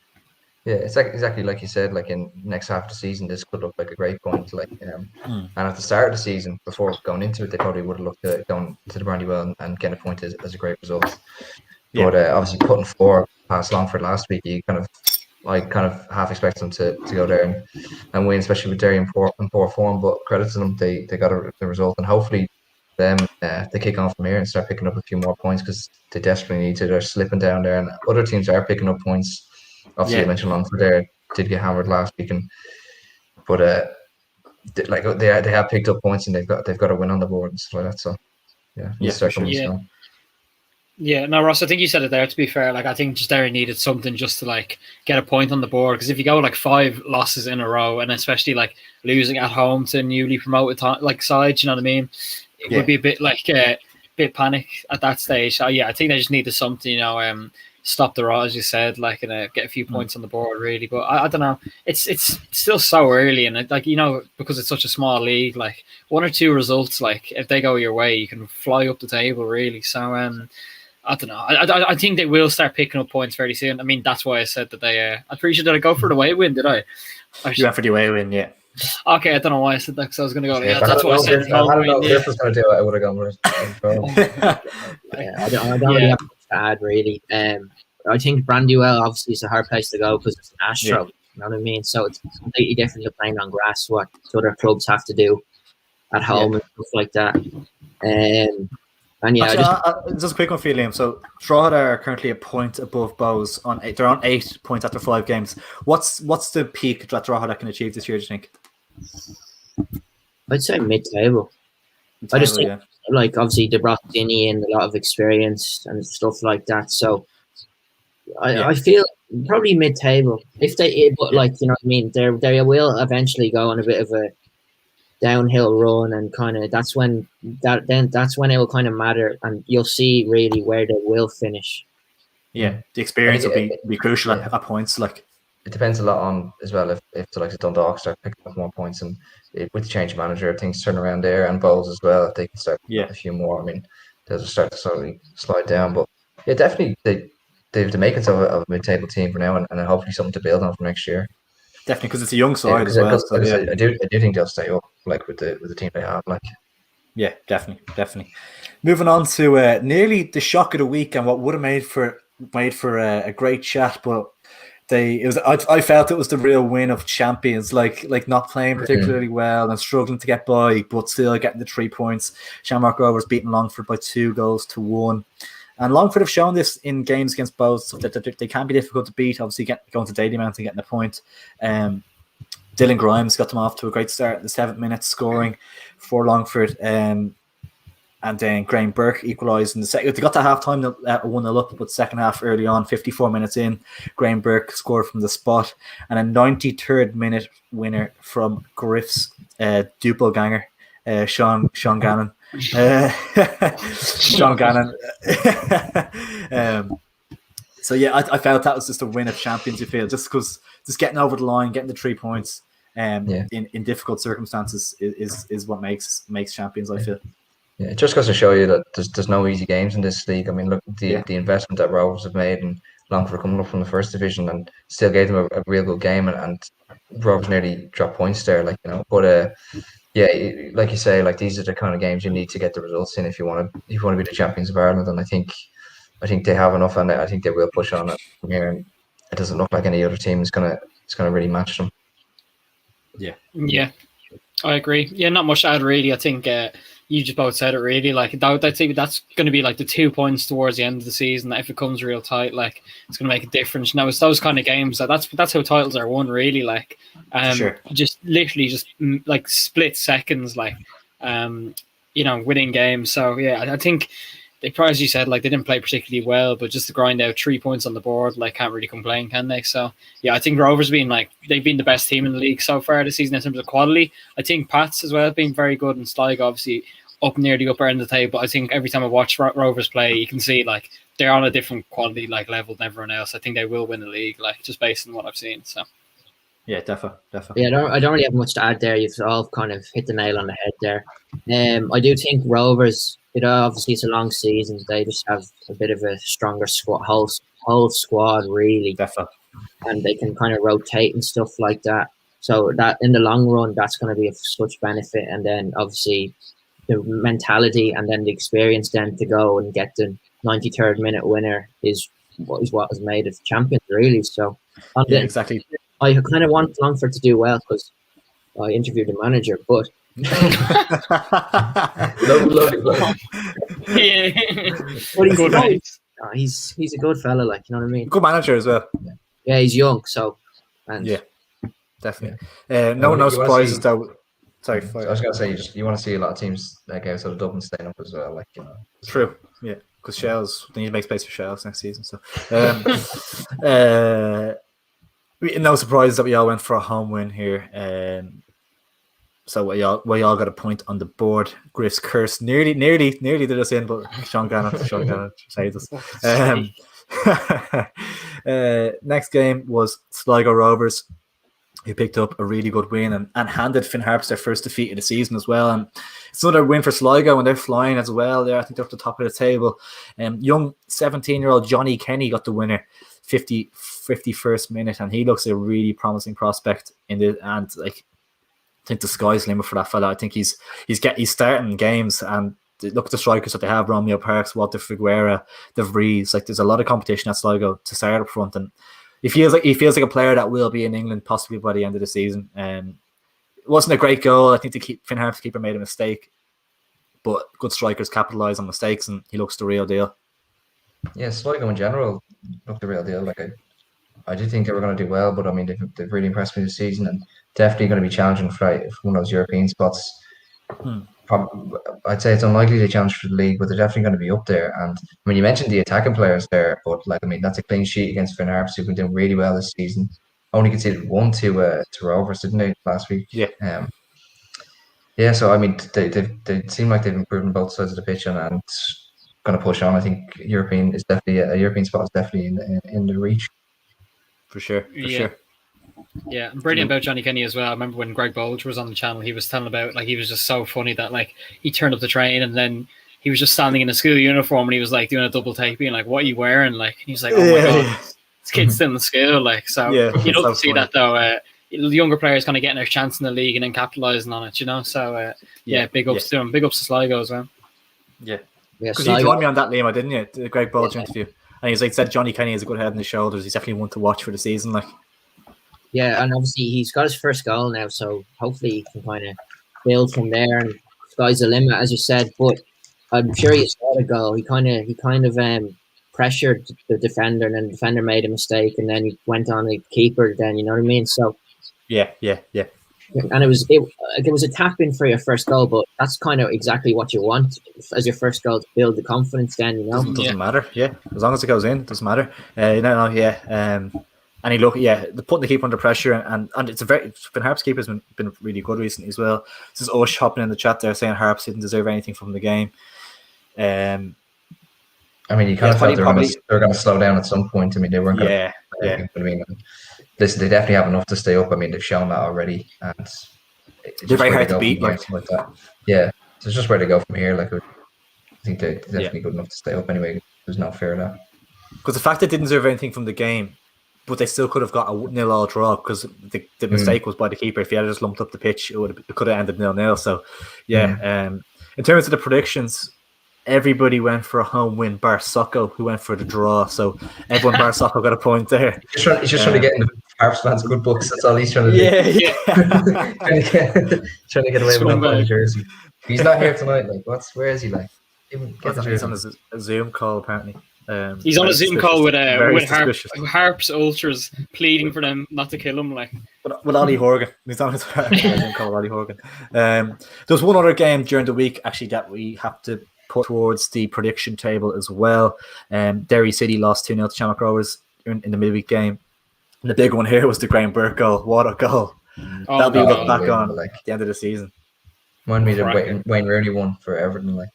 Yeah, it's like exactly like you said. Like in next half of the season, this could look like a great point. Like, and at the start of the season, before going into it, they probably would have looked at going to the Brandywell and getting a point as a great result. But obviously, putting 4 past Longford last week, I kind of half expect them to go there and win, especially with Derry in poor form. But credit to them, they got the result, and hopefully, they kick on from here and start picking up a few more points, because they desperately need to. They're slipping down there, and other teams are picking up points. Obviously, I mentioned Longford there did get hammered last week, but they have picked up points, and they've got a win on the board and stuff like that. So yeah. No, Ross, I think you said it there. To be fair, like I think just Derry needed something just to like get a point on the board, because if you go like 5 losses in a row, and especially like losing at home to newly promoted like sides, you know what I mean? It would be a bit like bit panic at that stage. So I think they just needed something, stop the rot, as you said, like, and get a few points on the board, really. But I don't know. It's still so early, and because it's such a small league, like 1 or 2 results, like if they go your way, you can fly up the table, really. So I don't know. I think they will start picking up points fairly soon. I mean, that's why I said that they. I'm pretty sure, did I go for the away win? Did I? You went for the away win, yeah. Okay, I don't know why I said that, because I was going to go. Yeah, that's what I said. I don't know if Griff was going to do it. I would have gone with it. I don't really have much to add, really. I think Brandywell obviously is a hard place to go, because it's an Astro. You know what I mean? So it's completely different to playing on grass, what other clubs have to do at home and stuff like that. And yeah, actually, just a quick one for you, Liam. So Drogheda are currently a point above Bows they're on 8 points after 5 games. What's the peak that Drogheda can achieve this year, do you think? I'd say mid-table. I just think, like, obviously they brought Dinny in, a lot of experience and stuff like that. So I feel probably mid-table. But like, you know what I mean, they will eventually go on a bit of a downhill run, and kind of that's when it will kind of matter, and you'll see really where they will finich. Yeah, the experience will be crucial at points. Like, it depends a lot on as well if the likes of Dundalk start picking up more points, and with the change of manager, things turn around there, and Bowls as well, if they can start a few more. I mean, they'll start to slowly slide down. But yeah, definitely they have the makings of a mid-table team for now, and hopefully something to build on for next year. Definitely, because it's a young side as well. So yeah, I do think they'll stay up like with the team they have. Like, yeah, definitely. Moving on to nearly the shock of the week and what would have made for a great chat, but I felt it was the real win of champions, like not playing particularly well and struggling to get by, but still getting the 3 points. Shamrock Rovers beating Longford by 2-1. And Longford have shown this in games against both, so that they can be difficult to beat. Obviously, going to Dalymount and getting the point. Dylan Grimes got them off to a great start in the 7th minute, scoring for Longford. And then Graham Burke equalised in the second. They got to half time 1-0 up, but second half early on, 54 minutes in, Graham Burke scored from the spot. And a 93rd minute winner from Griff's doppelganger, Sean Gannon. Sean Gannon. So yeah, I felt that was just a win of champions. You feel just getting over the line, getting the 3 points, in difficult circumstances is what makes champions. I feel. Yeah, it just goes to show you that there's no easy games in this league. I mean, look, the investment that Rovers have made and Longford coming up from the first division and still gave them a real good game, and Rovers nearly dropped points there, like, you know. But yeah, like you say, like, these are the kind of games you need to get the results in if you want to be the champions of Ireland. And I think they have enough, and I think they will push on it from here. And it doesn't look like any other team is gonna really match them. Yeah, I agree. Yeah, not much to add really. I think you just both said it really. Like, I think that's going to be like the 2 points towards the end of the season. That if it comes real tight, like, it's going to make a difference. Now it's those kind of games that's how titles are won, really. Like, just literally just like split seconds, like, winning games. So yeah, I think they probably, as you said, like, they didn't play particularly well, but just to grind out 3 points on the board, like, can't really complain, can they? So yeah, I think Rovers they've been the best team in the league so far this season in terms of quality. I think Pats as well have been very good, and Sligo obviously up near the upper end of the table. I think every time I watch Rovers play, you can see like they're on a different quality like level than everyone else. I think they will win the league, like, just based on what I've seen. So yeah, definitely. Yeah, I don't really have much to add there. You've all kind of hit the nail on the head there. I do think Rovers, obviously it's a long season. They just have a bit of a stronger squad, whole squad really, definitely, and they can kind of rotate and stuff like that. So that in the long run, that's going to be of such benefit. And then obviously the mentality and then the experience then to go and get the 93rd minute winner is what has made it champions really. So exactly. I kind of want Longford to do well because I interviewed the manager, but he's a good fella, like, you know what I mean. Good manager as well. Yeah, he's young, so definitely. No surprises though. Sorry, I was going to say you want to see a lot of teams like outside of Dublin staying up as well, like, you know. True, yeah, because Shells, they need to make space for Shells next season. So, no surprises that we all went for a home win here. So we all got a point on the board. Griff's curse nearly did us in, but Sean Gannon saved us. Next game was Sligo Rovers, who picked up a really good win and handed Finn Harps their first defeat of the season as well. And it's another win for Sligo, and they're flying as well. I think they're up the top of the table. Young 17-year-old Johnny Kenny got the winner, 51st minute, and he looks a really promising prospect I think the sky's the limit for that fella. I think he's starting games, and look at the strikers that they have: Romeo Parks, Walter Figuera, De Vries. Like, there's a lot of competition at Sligo to start up front, and he feels like a player that will be in England possibly by the end of the season. It wasn't a great goal. I think Finn Harps' keeper made a mistake, but good strikers capitalise on mistakes, and he looks the real deal. Yeah, Sligo in general looked the real deal. Like, I do think they were going to do well, but I mean they've really impressed me this season, and definitely going to be challenging for one of those European spots. I'd say it's unlikely they challenge for the league, but they're definitely going to be up there. And I mean, you mentioned the attacking players there, but like, I mean, that's a clean sheet against Finn Harps, who've been doing really well this season. Only conceded 1 to Rovers, didn't they, last week? Yeah. So I mean, they seem like they've improved on both sides of the pitch, and going to push on. I think European spot is definitely in the reach. For sure. Yeah, and brilliant about Johnny Kenny as well. I remember when Greg Bolger was on the channel, he was telling about, like, he was just so funny that, like, he turned up the train and then he was just standing in a school uniform and he was like doing a double take, being like, "What are you wearing?" Like, and he's like, "Oh my god, this kid's still in the school." Like, so you love to see that though. The younger players kind of getting their chance in the league and then capitalising on it, you know. So big ups to him. Big ups to Sligo as well. Yeah, because you joined me on that, Liam, didn't you? The Greg Bulge interview, and he's like said Johnny Kenny has a good head on his shoulders. He's definitely one to watch for the season. Like, yeah, and obviously he's got his first goal now, so hopefully he can kind of build from there. And sky's the limit, as you said. But I'm sure he saw the goal. He kind of pressured the defender, and then the defender made a mistake, and then he went on the keeper. Then you know what I mean. So yeah. And it was a tap in for your first goal, but that's kind of exactly what you want as your first goal to build the confidence. Then you know, doesn't matter. Yeah, as long as it goes in, it doesn't matter. And he putting the keeper under pressure, and it's been Harp's keeper's been really good recently as well. This is Osh hopping in the chat there saying Harps didn't deserve anything from the game. I mean, you kind of thought they were going to slow down at some point. I mean, they weren't going to. I mean, they definitely have enough to stay up. I mean, they've shown that already, and they're very hard to beat. Like that. Yeah, so it's just where they go from here. Like, I think they're definitely good enough to stay up anyway. There's no fear of that. Because the fact they didn't deserve anything from the game, but they still could have got a 0-0 draw because the mistake was by the keeper. If he had just lumped up the pitch, it could have ended 0-0. So, in terms of the predictions, everybody went for a home win, bar Socko, who went for the draw. So everyone bar Socko got a point there. He's just trying to get in the Harps fans' good books. That's all he's trying to do. trying to get away with that by jersey. He's not here tonight. Like, where is he? Like, he's on a Zoom call apparently. He's on a Zoom call with Harps ultras pleading for them not to kill him. Like, with Ollie Horgan, he's on his Zoom call with Ollie Horgan. There was one other game during the week actually that we have to put towards the prediction table as well. Derry City lost 2-0 to Shamrock Rovers in the midweek game. And the big one here was the Graham Burke goal. What a goal! That'll be looked back on at the end of the season. Remind me that Wayne Rooney won for Everton. Like,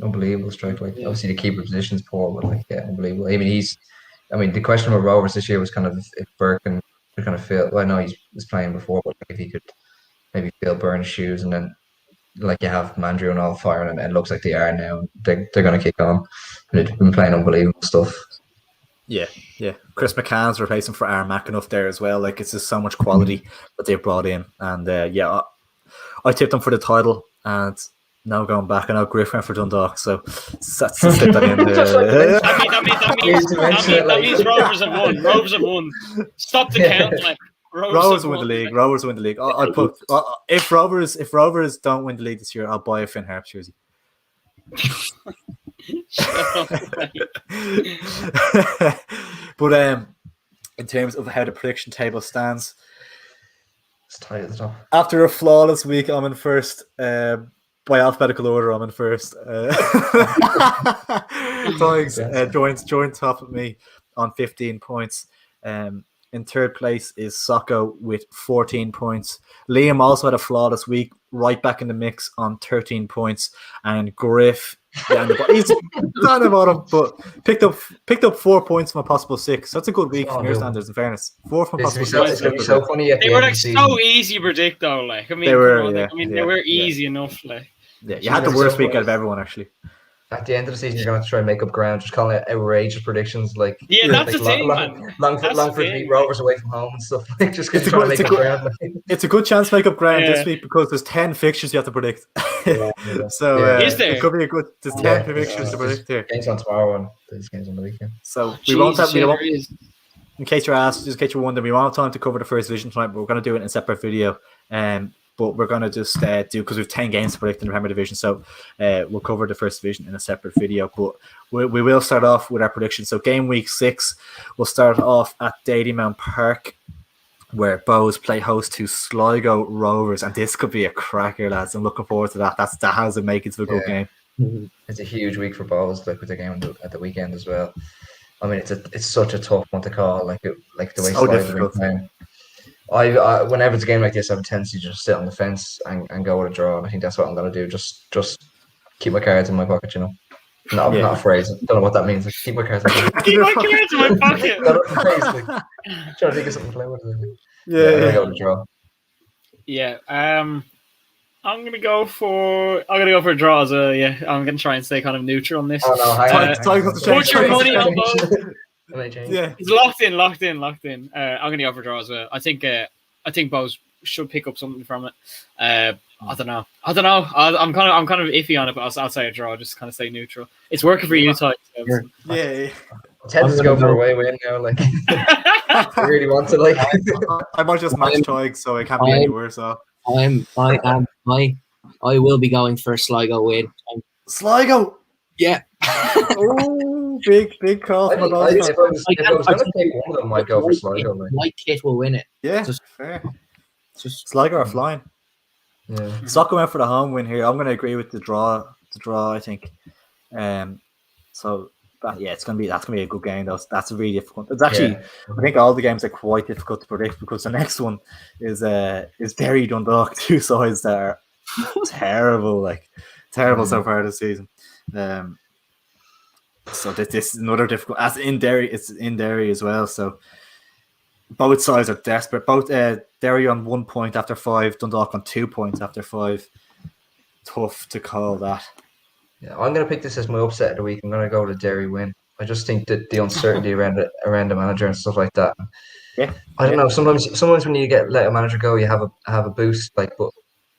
unbelievable strike. Like, obviously the keeper position's poor, but unbelievable. I mean, the question about Rovers this year was kind of if Burke can kind of feel. Well, I know he was playing before, but if he could maybe feel Burns' shoes, and then like you have Mandrew and all firing, and it looks like they are now. They're going to kick on. And they've been playing unbelievable stuff. Yeah. Chris McCann's replacing for Aaron McAnuff there as well. Like, it's just so much quality that they've brought in. And I tipped them for the title, and now going back, I know Griff went for Dundalk, so let's slip that in there. That means Rovers have won. Rovers have won. Stop the count. Like, Rovers win the league. Rovers win the league. I'll put if Rovers don't win the league this year, I'll buy a Finn Harps jersey. But in terms of how the prediction table stands, it's tight at the top. After a flawless week, I'm in first. By alphabetical order, I'm in first. Tiggs joined top of me on 15 points. In third place is Socko with 14 points. Liam also had a flawless week, right back in the mix on 13 points. And Griff, he's down the bottom, but picked up 4 points from a possible 6. So that's a good week from your standards, in fairness. 4 from a possible 6. It's going to be so funny at the They were end so easy to predict, though. Like, I mean, they were easy enough. Like, you had the worst week out of everyone, actually. At the end of the season, you're going to try and make up ground, just calling it outrageous predictions. Like, that's the thing, man. Longford beat Rovers away from home and stuff. Like, just because trying to make up ground. It's a good chance to make up ground this week because there's 10 fixtures you have to predict. So is there? It could be a good. There's 10 fixtures to predict here. Games on tomorrow and these games on the weekend. So we won't have. In case you're asked, just in case you're wondering, we won't have time to cover the first division tonight, but we're going to do it in a separate video. But we're going to just do, because we have 10 games to predict in the Premier Division, so we'll cover the first division in a separate video. But we will start off with our predictions. So game week 6, we'll start off at Dalymount Park, where Bows play host to Sligo Rovers, and this could be a cracker, lads. I'm looking forward to that. That has to make it to a good game. It's a huge week for Bows, like with the game at the weekend as well. I mean, it's such a tough one to call, like the way so difficult. Whenever it's a game like this, I have a tendency to just sit on the fence and go with a draw. And I think that's what I'm going to do. Just keep my cards in my pocket, you know. I'm not afraid. I don't know what that means. Like, keep my cards in my pocket. Keep my cards in my pocket. Trying to think of something to play with. Yeah. Go with a draw. Yeah. I'm gonna go for a draw as well. Yeah, I'm gonna try and stay kind of neutral on this. Oh no, hang on. Put your money on both. Yeah, It's locked in. I'm gonna go for a draw as well. I think both should pick up something from it. I don't know. I'm kind of iffy on it, but I'll say a draw. Just kind of stay neutral. It's working for you, Ty. yeah. I tend to go for away win now. Like, I really want to. Like, I might just match Tig, so it can't be any worse. So I will be going for a Sligo win. Sligo. Yeah. Oh, big call from if I was going to take one of them, I'd go for Sligo. My kit will win it. Yeah, Just- fair. Just Sligo are flying. Yeah. Soccer went for the home win here. I'm going to agree with the draw. I think. So that's going to be a good game. That's really difficult. It's actually, I think all the games are quite difficult to predict because the next one is Derry Dundalk, two sides that are terrible, so far this season. So this is another difficult. As in Derry, it's in Derry as well. So both sides are desperate. Both Derry on 1 point after 5, Dundalk on 2 points after 5. Tough to call that. Yeah, I'm going to pick this as my upset of the week. I'm going to go with a Derry win. I just think that the uncertainty around the manager and stuff like that. Yeah, I don't know. Sometimes when you let a manager go, you have a boost. Like, but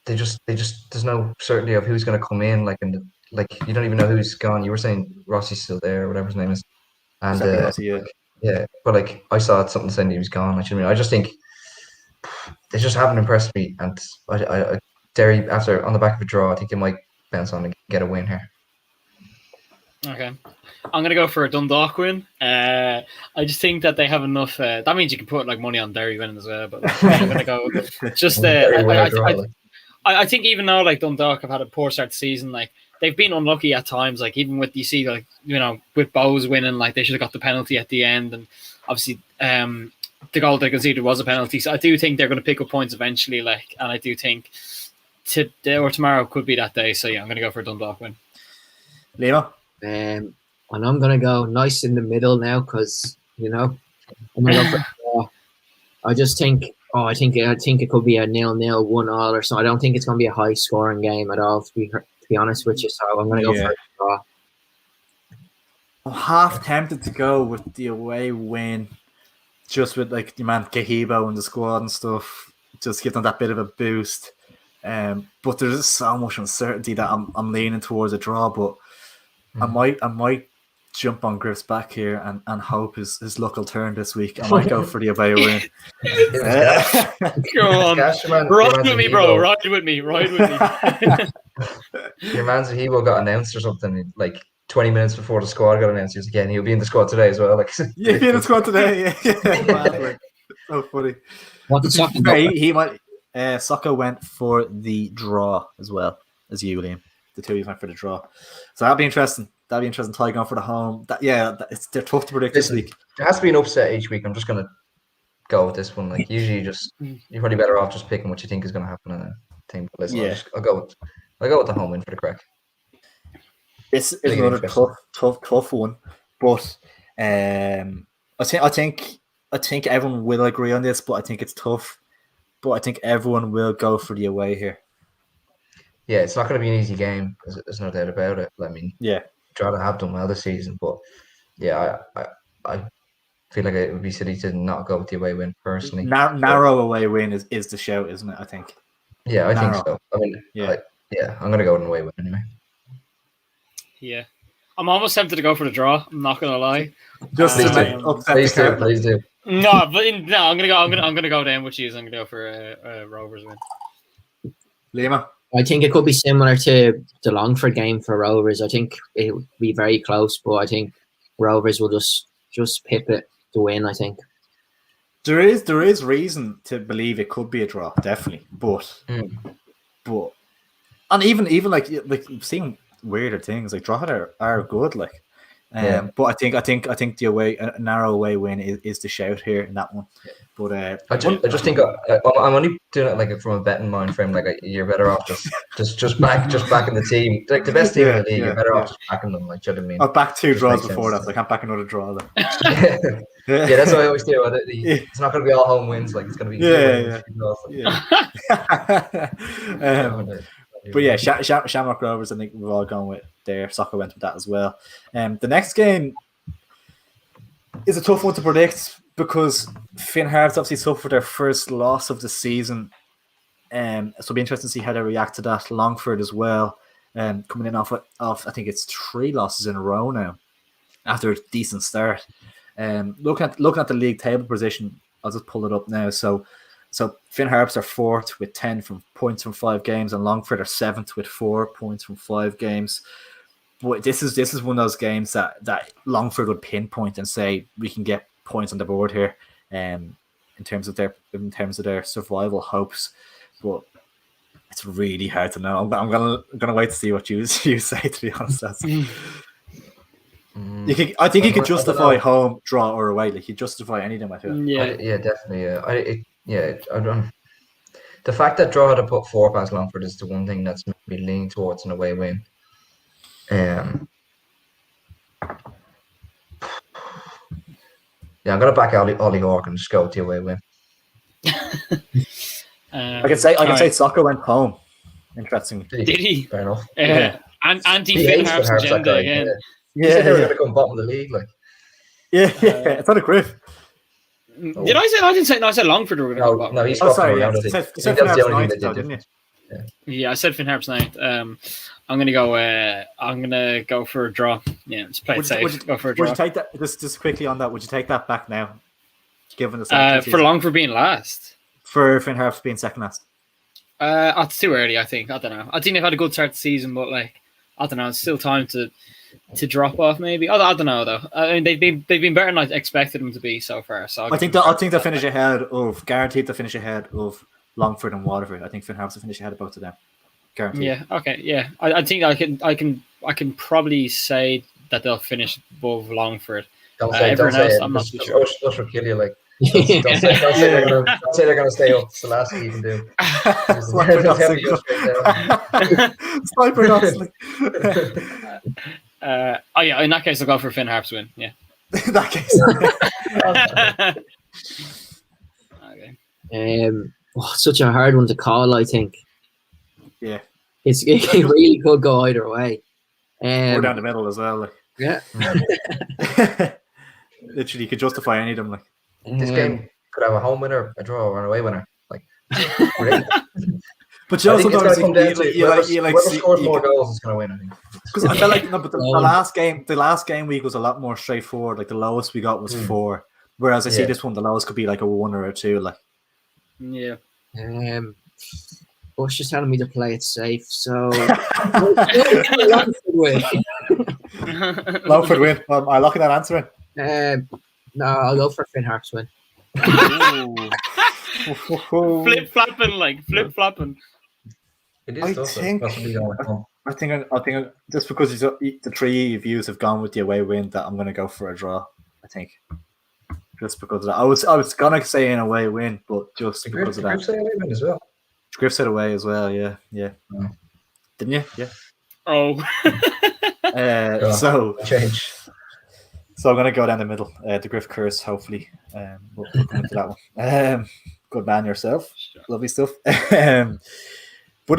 they just there's no certainty of who's going to come in. Like, you don't even know who's gone. You were saying Rossi's still there, or whatever his name is, and Rossi, yeah. But like, I saw something saying he was gone. I just think they just haven't impressed me. And I Derry, after on the back of a draw, I think they might bounce on and get a win here. Okay. I'm going to go for a Dundalk win. I just think that they have enough. That means you can put like money on Derry winning as well. But I'm going to go just. I think even though like Dundalk have had a poor start to the season, like they've been unlucky at times. Like even with with Bowes winning, like they should have got the penalty at the end, and obviously the goal they conceded was a penalty. So I do think they're going to pick up points eventually. Like, and I do think today or tomorrow could be that day. So yeah, I'm going to go for a Dundalk win. Lima. and I'm gonna go nice in the middle now because I'm gonna go for. I just think. I think it could be a 0-0, 1-1 or something. I don't think it's gonna be a high scoring game at all. To be honest with you, so I'm gonna go for a draw. I'm half tempted to go with the away win, just with like the man Cahibo and the squad and stuff. Just give them that bit of a boost. But there's so much uncertainty that I'm leaning towards a draw. But I might jump on Griff's back here and hope his luck will turn this week. I might go for the away win. Come on, ride with me, bro. Ride with me. Your man Zahibo got announced or something like 20 minutes before the squad got announced. He was again. He'll be in the squad today as well. Like, yeah, he'll be in the squad today. Yeah. So funny. What the Saka? He might. Saka went for the draw as well as you, Liam. The two of you went for the draw. So that'll be interesting. Ty going for the home. They're tough to predict this week. There has to be an upset each week. I'm just gonna go with this one. Like usually, you're probably better off just picking what you think is gonna happen and then think. Listen, I'll go with the home win for the crack. This is another tough one, but I think everyone will agree on this, but I think it's tough. But I think everyone will go for the away here. Yeah, it's not going to be an easy game. There's no doubt about it. I mean, try to have done well this season, but yeah, I feel like it would be silly to not go with the away win personally. Narrow away win is the shout, isn't it? I think. Yeah, I think so. I mean, I'm going to go with an away win anyway. Yeah, I'm almost tempted to go for the draw. I'm not going to lie. Just please do. No, I'm gonna go down with you. I'm gonna go for a Rovers win. Lima. I think it could be similar to the Longford game for Rovers. I think it would be very close, but I think Rovers will just pip it to win. I think there is reason to believe it could be a draw, definitely. But and even like seeing weirder things like draw are good, like. But I think the narrow away win is the shout here in that one. But I just think I'm only doing it like from a betting mind frame. Like you're better off just backing the team. Like the best team in the league, you're better off just backing them. Like, do you know what I mean? I've backed 2 Just draws makes before sense. that, so I can't back another draw. Though. Yeah, that's what I always do. It's not going to be all home wins. Like it's going to be But yeah, Shamrock Rovers. I think we've all gone with there. Soccer went with that as well. The next game is a tough one to predict because Finn Harps obviously suffered their first loss of the season. So it'll be interesting to see how they react to that. Longford as well, coming in off I think it's 3 losses in a row now after a decent start. Looking at the league table position, I'll just pull it up now. So Finn Harps are 4th with 10 points from 5 games, and Longford are 7th with 4 points from 5 games. But this is one of those games that Longford would pinpoint and say we can get points on the board here, in terms of their survival hopes. But it's really hard to know. I'm gonna wait to see what you say. To be honest, I think you could justify home, draw, or away. Like you justify any of them. I feel. Yeah, definitely. I don't. The fact that draw had to put 4 past Longford is the one thing that's maybe leaning towards an away win. Yeah, I'm gonna back Ollie Hawke and just go with the away win. I can say Soccer went home. Interesting. Did he? Fair enough. And anti-Finn Harps agenda again. He said they were going to come bottom of the league, like. Yeah, it's not a griff. Did I say? I didn't say. No, I said Longford were going to come bottom. No, he's got sorry. around. You said Finn Harps 9th, didn't you? Yeah, I said Finn Harps 9th. I'm gonna go for a draw. Yeah, let's play it safe. Go for a draw. Would you take that? Just quickly on that. Would you take that back now? Given the for Longford being last. For Finn Harps being second last. It's too early. I think. I don't know. I think they've had a good start to the season, but like I don't know. It's still time to drop off. Maybe I don't know though. I mean, they've been better than I expected them to be so far. So I think they'll finish ahead of guaranteed to finish ahead of Longford and Waterford. I think Finn Harps will finish ahead of both of them. Guaranteed. Yeah. Okay. Yeah. I think I can probably say that they'll finish above Longford. Don't say it. I'm not too sure. Those will kill you. Like don't say they're gonna stay up. It's the last thing you can do. Sniper Dawson. Oh yeah. In that case, I'll go for Finn Harps win. Yeah. In that case. Okay. Such a hard one to call. I think. Yeah. It really could go either way. We're down the middle as well. Like. Yeah. Literally, you could justify any of them. Like this game could have a home winner, a draw, or an away winner. Like, but you also whoever scores more goals is going to win. I think because I felt like the last game week was a lot more straightforward. Like the lowest we got was 4, whereas I see this one, the lowest could be like a 1 or a 2. Like, yeah. Bush is telling me to play it safe, so Longford win. Am I locking that answer in? No, I'll go for Finn Harps win. Flip flopping. It is I think just because the 3 views have gone with the away win, that I'm going to go for a draw. I think just because of that. I was gonna say an away win, but just because of that. Griff said away win as well. Griff said away as well. Yeah. Didn't you? Yeah. Oh. Change. So I'm gonna go down the middle. The Griff curse, hopefully. We'll come into that one. Good man yourself. Sure. Lovely stuff. But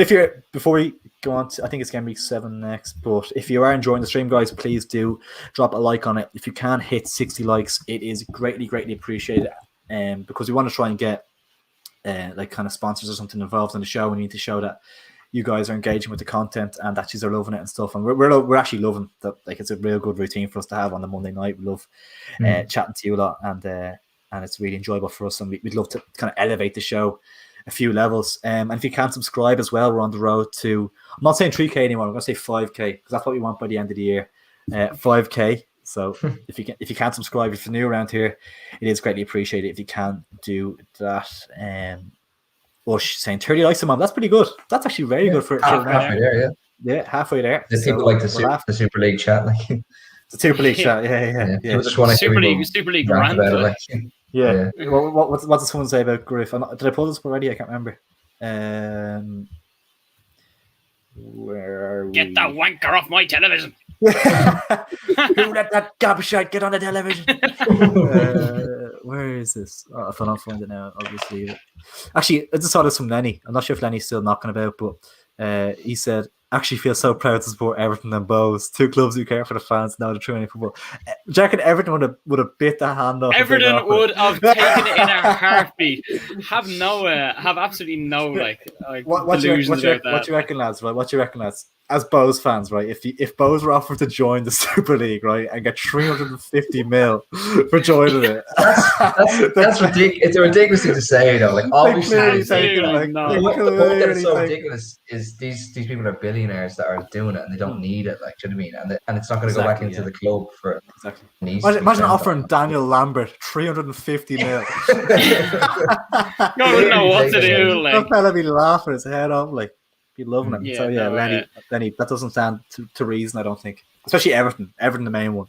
before we go on to, I think it's game week 7 next. But if you are enjoying the stream, guys, please do drop a like on it. If you can hit 60 likes, it is greatly, greatly appreciated. Because we want to try and get like kind of sponsors or something involved in the show. We need to show that you guys are engaging with the content and that you're loving it and stuff. And we're actually loving that. Like it's a real good routine for us to have on the Monday night. We love chatting to you a lot, and it's really enjoyable for us. And we'd love to kind of elevate the show a few levels. And if you can subscribe as well, we're on the road to, I'm not saying 3K anymore. I'm going to say 5K because that's what we want by the end of the year. 5K. So if you can't subscribe, if you're new around here, it is greatly appreciated if you can do that. Bush saying 30 likes a month. That's pretty good. That's actually very good for halfway there. Yeah, halfway there. There's people like the Super League chat, like the Super League chat. Yeah. Just want Super League rant. Yeah. What does someone say about Griff? Did I pull this up already? I can't remember. Where are we? Get that wanker off my television. Who let that gobshite get on the television? Where is this? Oh, if I don't find it now, I'll just leave it. Actually, I just saw this from Lenny. I'm not sure if Lenny's still knocking about, but he said, actually feel so proud to support Everton and Bows, two clubs who care for the fans, now the training football. Do you reckon Everton would have bit the hand off? Everton would have taken it in a heartbeat. Have absolutely no delusions about that. What do you reckon, lads? Right? What do you reckon, lads? As Bows fans, right? If Bows were offered to join the Super League, right, and get 350 mil for joining it, that's ridiculous. It's a ridiculous thing to say, though. Like, obviously, what's so ridiculous is these people are billionaires that are doing it and they don't need it. Like, do you know what I mean? And it's not going to go back into the club for Imagine offering Daniel Lambert 350 mil. I wouldn't know what to do. Like, that fella be laughing his head off, like. Be loving it. Yeah, so Lenny, that doesn't stand to reason, I don't think. Especially Everton, the main one.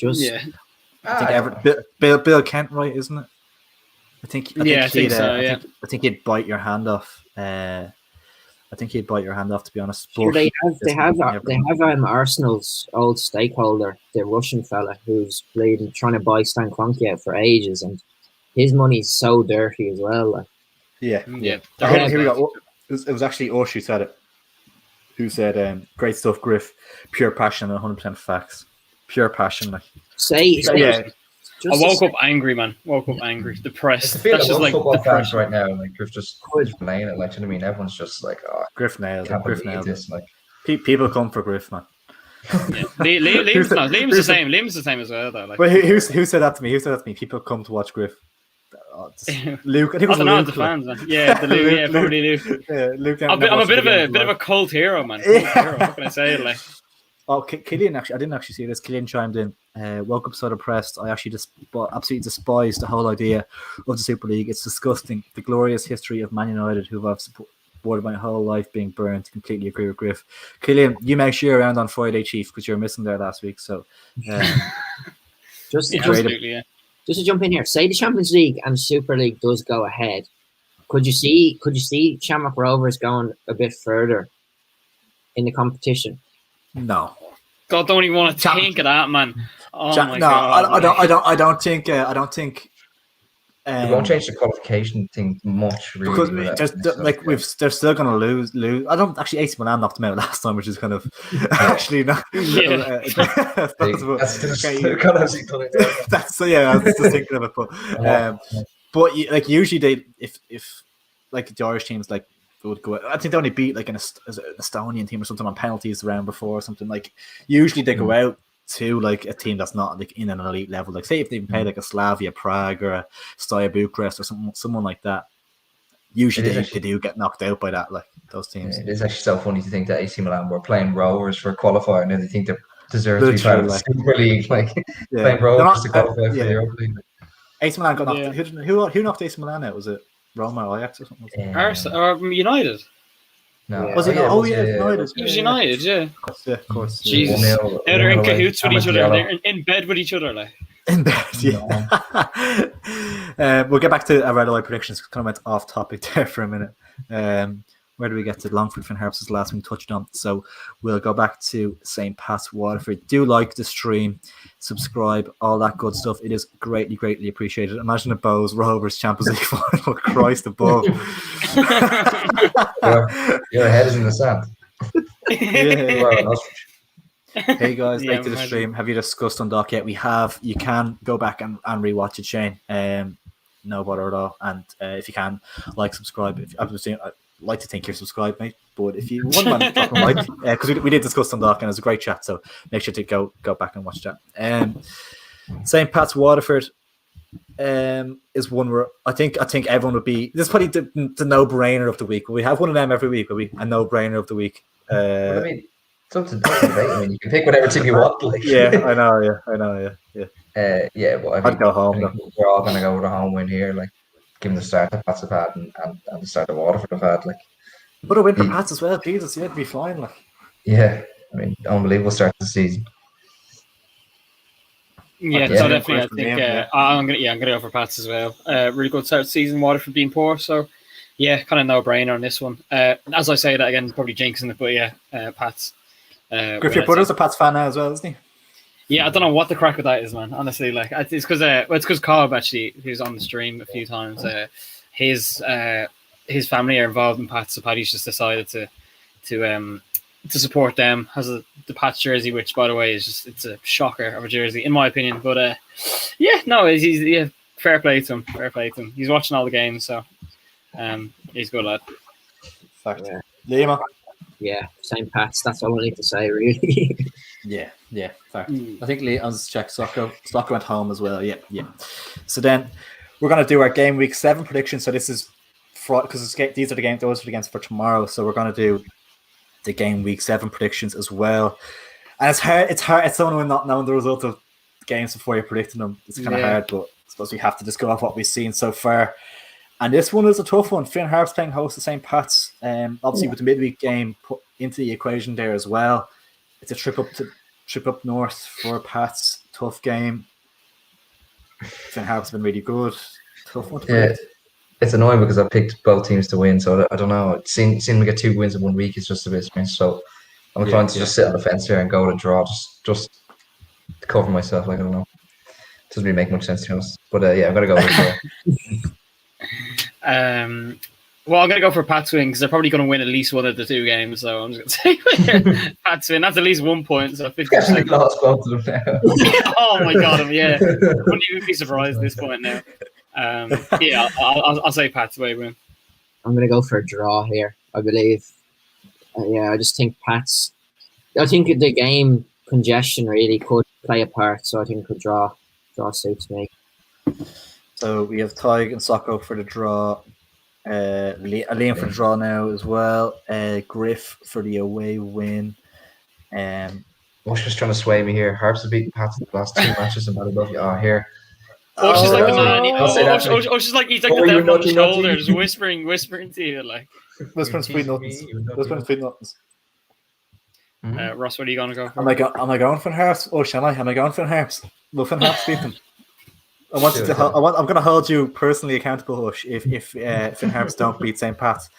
I think Everton. Bill Kent, right? Isn't it? I think he'd bite your hand off. I think he'd bite your hand off. To be honest, sure, they have Arsenal's old stakeholder, the Russian fella, who's trying to buy Stan Kroenke out for ages, and his money's so dirty as well. Like. Yeah. Here we go. It was actually Ush who said it. Who said, "Great stuff, Griff. Pure passion and 100% facts. Pure passion." Like. I woke up angry, man. Depressed. It's the feeling of football fans right now. Like Griff just playing it. Like, you know what I mean? Everyone's just like, "Oh, Griff nailed it. Griff nailed this." Like, people come for Griff, man. Yeah. Liam's the same. Liam's the same as well, though. Like. But who said that to me? Who said that to me? People come to watch Griff. Luke, I think it was Luke. The fans, man. Yeah, Luke, probably Luke. Yeah, Luke. I'm a bit of a cult hero, man. What can I say? Like, Killian I didn't actually see this. Killian chimed in. Woke up so depressed. I actually absolutely despise the whole idea of the Super League. It's disgusting. The glorious history of Man United, who I've supported my whole life, being burned. Completely agree with Griff. Killian, you make sure you're around on Friday, Chief, because you're missing there last week. So, Just to jump in here, say the Champions League and Super League does go ahead. Could you see Shamrock Rovers going a bit further in the competition? No. God, don't even want to think of that, man. Oh my God. I don't think. It won't change the qualification thing much, really. Because they're still going to lose. I don't actually. AC Milan knocked them out last time, which is kind of actually not. That's just I was just thinking of it, but usually they if like the Irish teams like would go. I think they only beat like an Estonian team or something on penalties the round before or something. Like usually they go out to like a team that's not like in an elite level, like say if they play like a Slavia Prague or a Steaua Bucharest or someone like that, usually they do get knocked out by that, like those teams. It is actually so funny to think that AC Milan were playing Rovers for a qualifier and they think they deserve to be part of the Super League, like playing Rovers to qualify for the Europa League. AC Milan got knocked. Who knocked AC Milan out? Was it Roma or Ajax or something? Or United? No. Was it? United. It was United, yeah. Of course. Jesus. Now they're in cahoots with each other. They're in bed with each other, like. In bed, yeah. We'll get back to our red eye predictions. Kind of went off topic there for a minute. Where do we get to? Longford, Finn Harps is the last one touched on. So we'll go back to St. Pat's, Waterford. Do like the stream, subscribe, all that good stuff. It is greatly, greatly appreciated. Imagine a Bows Rovers Champions League final. Christ above. Your head is in the sand. Hey guys, late to the stream. Have you discussed Dundalk yet? We have. You can go back and rewatch it, Shane. No bother at all. And if you can, like, subscribe. I'd like to think you're subscribed, mate. But if you want to drop a like, because we did discuss Dundalk and it was a great chat. So make sure to go back and watch that. St. Pat's Waterford is one where I think everyone would be. This is probably the no-brainer of the week. We have one of them every week. A no-brainer of the week. Well, I mean, it's up to debate. I mean, you can pick whatever team you want. Like. Yeah, I know. Yeah. Well, I mean, I'd go home. We're all gonna go with a home win here, like given the start that Pats have had and the start that Waterford have had, like. But a win for Pats as well, Jesus, yeah, it'd be flying, like. Yeah, I mean, unbelievable start to the season. Yeah, Yeah. so definitely. I Great for think Liam, I'm gonna go for Pats as well. Really good start to the season. Waterford being poor, so yeah, kind of no brainer on this one. As I say that again, probably jinxing it, but yeah, Pats. Griff, your brother's a Pats fan now as well, isn't he? Yeah, I don't know what the crack with that is, man. Honestly, like it's because Cobb actually, who's on the stream a few times, his family are involved in Pats, so Paddy's just decided to support them. Has the Pats jersey, which by the way it's a shocker of a jersey in my opinion. But yeah, no, he's fair play to him. Fair play to him. He's watching all the games, so he's a good lad. Fact. Yeah. Lima. Yeah, same Pats. That's all I need to say, really. Yeah, fact. I think Leon's checked Soccer went home as well. Yeah. So then we're gonna do our game week 7 predictions. So this is because these are the games, those are the games for tomorrow. So we're gonna do the game week 7 predictions as well. And it's hard. It's so annoying not knowing the result of games before you're predicting them. It's kind of hard, but I suppose we have to just go off what we've seen so far. And this one is a tough one. Finn Harps playing host to St. Pat's. Obviously, with the midweek game put into the equation there as well. It's a trip up north for Pats. Tough game. Finn Harps been really good. Tough one to predict. It's annoying because I picked both teams to win, so I don't know. Seeing we get 2 wins in 1 week is just a bit strange. So I'm inclined to just sit on the fence here and go with a draw, just to cover myself. Like I don't know. It doesn't really make much sense to us. But yeah, I'm gonna go with a draw. Well, I'm going to go for Pats win because they're probably going to win at least one of the 2 games. So I'm just going to say Pats win. That's at least 1 point. So 50%. Lost both of them now. Oh my god! Yeah, wouldn't even be surprised at this point now. Yeah, I'll say Pats win. I'm going to go for a draw here. I believe. I just think Pats. I think the game congestion really could play a part. So I think a draw suits me. So we have Tig and Socko for the draw. Liam for the draw now as well. Griff for the away win. What's just trying to sway me here? Harps have beaten Pats in the last 2 matches in Ballybofey. Here. She's like the man. She's like he's like the devil on the shoulder, just whispering to you, like whispering sweet nothings. Ross, what are you gonna go for? Am I going for Harps? Oh, shall I? Am I going for Harps? Will Finn Harps beat them? I'm going to hold you personally accountable, Hush, if Finn Harps don't beat St. Pat's.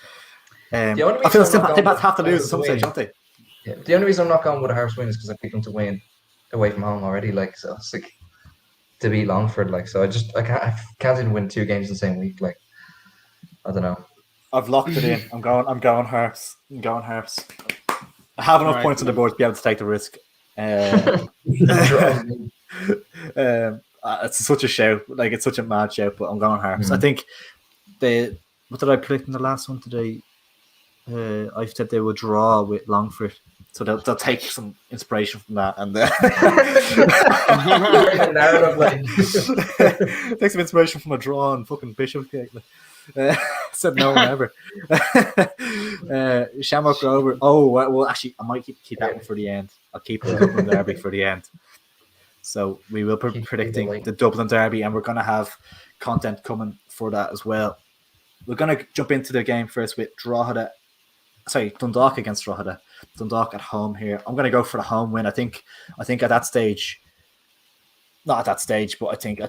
I feel St. Pat's have to lose at some stage, don't they? Yeah, the only reason I'm not going with a Harps win is because I picked them to win away from home already. Like, so it's like to beat Longford. Like, so I can't even win 2 games in the same week. Like, I don't know. I've locked it in. I'm going Harps. I have enough points on the board to be able to take the risk. It's such a shout, like it's such a mad shout, but I'm going Harps. I think what did I predict in the last one today? I said they would draw with Longford, so they'll take some inspiration from that and take some inspiration from a draw and fucking Bishop. Said no one ever. Shamrock Grover. Oh well, actually, I might keep that one for the end. I'll keep the Dublin Derby for the end. So we will be predicting the Dublin Derby, and we're going to have content coming for that as well. We're going to jump into the game first with Dundalk against Drogheda. Dundalk at home here. I'm going to go for the home win. I think at that stage, not at that stage, but I think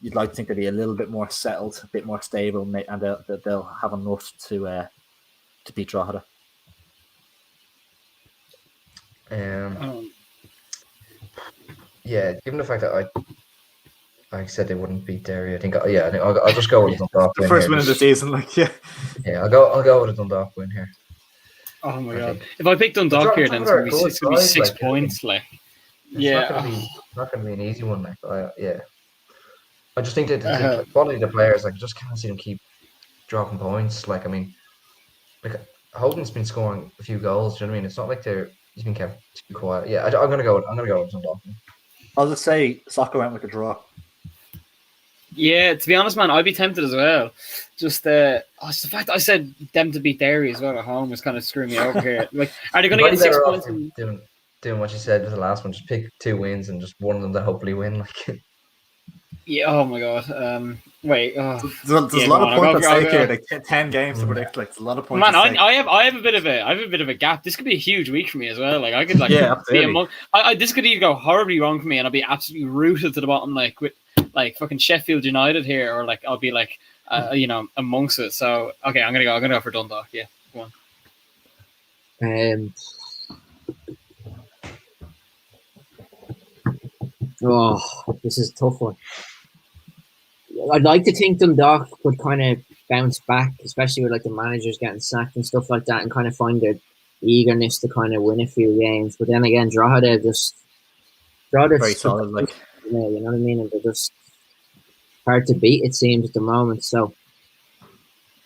you'd like to think they'd be a little bit more settled, a bit more stable, and they'll have enough to beat Drogheda. Yeah, given the fact that I said they wouldn't beat Derry, I think I'll just go with a Dundalk win. First win of the season, I'll go with a Dundalk win here. Oh my god! If I pick Dundalk here, then it's gonna be 6 points. Like, it's not gonna be an easy one. Like, I just think that the quality of the players, like, I just can't see them keep dropping points. Like, I mean, like Hogan's been scoring a few goals. Do you know what I mean? It's not like he's been kept too quiet. Yeah, I'm gonna go with Dundalk. I'll just say Soccer went with a draw. Yeah, to be honest, man, I'd be tempted as well. Just the fact that I said them to beat Derry as well at home was kind of screwing me over here. Like, are they going to get 6 points? Doing what you said with the last one, just pick 2 wins and just one of them to hopefully win. Like, Yeah. Oh my god. Wait. Oh. There's a lot of points at stake here. Like 10 games to predict. Like, there's a lot of points. Man, at stake. I have a bit of a gap. This could be a huge week for me as well. Like I could Yeah, absolutely. this could either go horribly wrong for me, and I'll be absolutely rooted to the bottom, like with like fucking Sheffield United here, or like I'll be like amongst it. So okay, I'm gonna go for Dundalk. Yeah, go on. This is a tough one. I'd like to think Dundalk could kind of bounce back, especially with like the managers getting sacked and stuff like that, and kind of find their eagerness to kind of win a few games. But then again, Drogheda just very solid, like you know what I mean, and they're just hard to beat. It seems at the moment. So I'm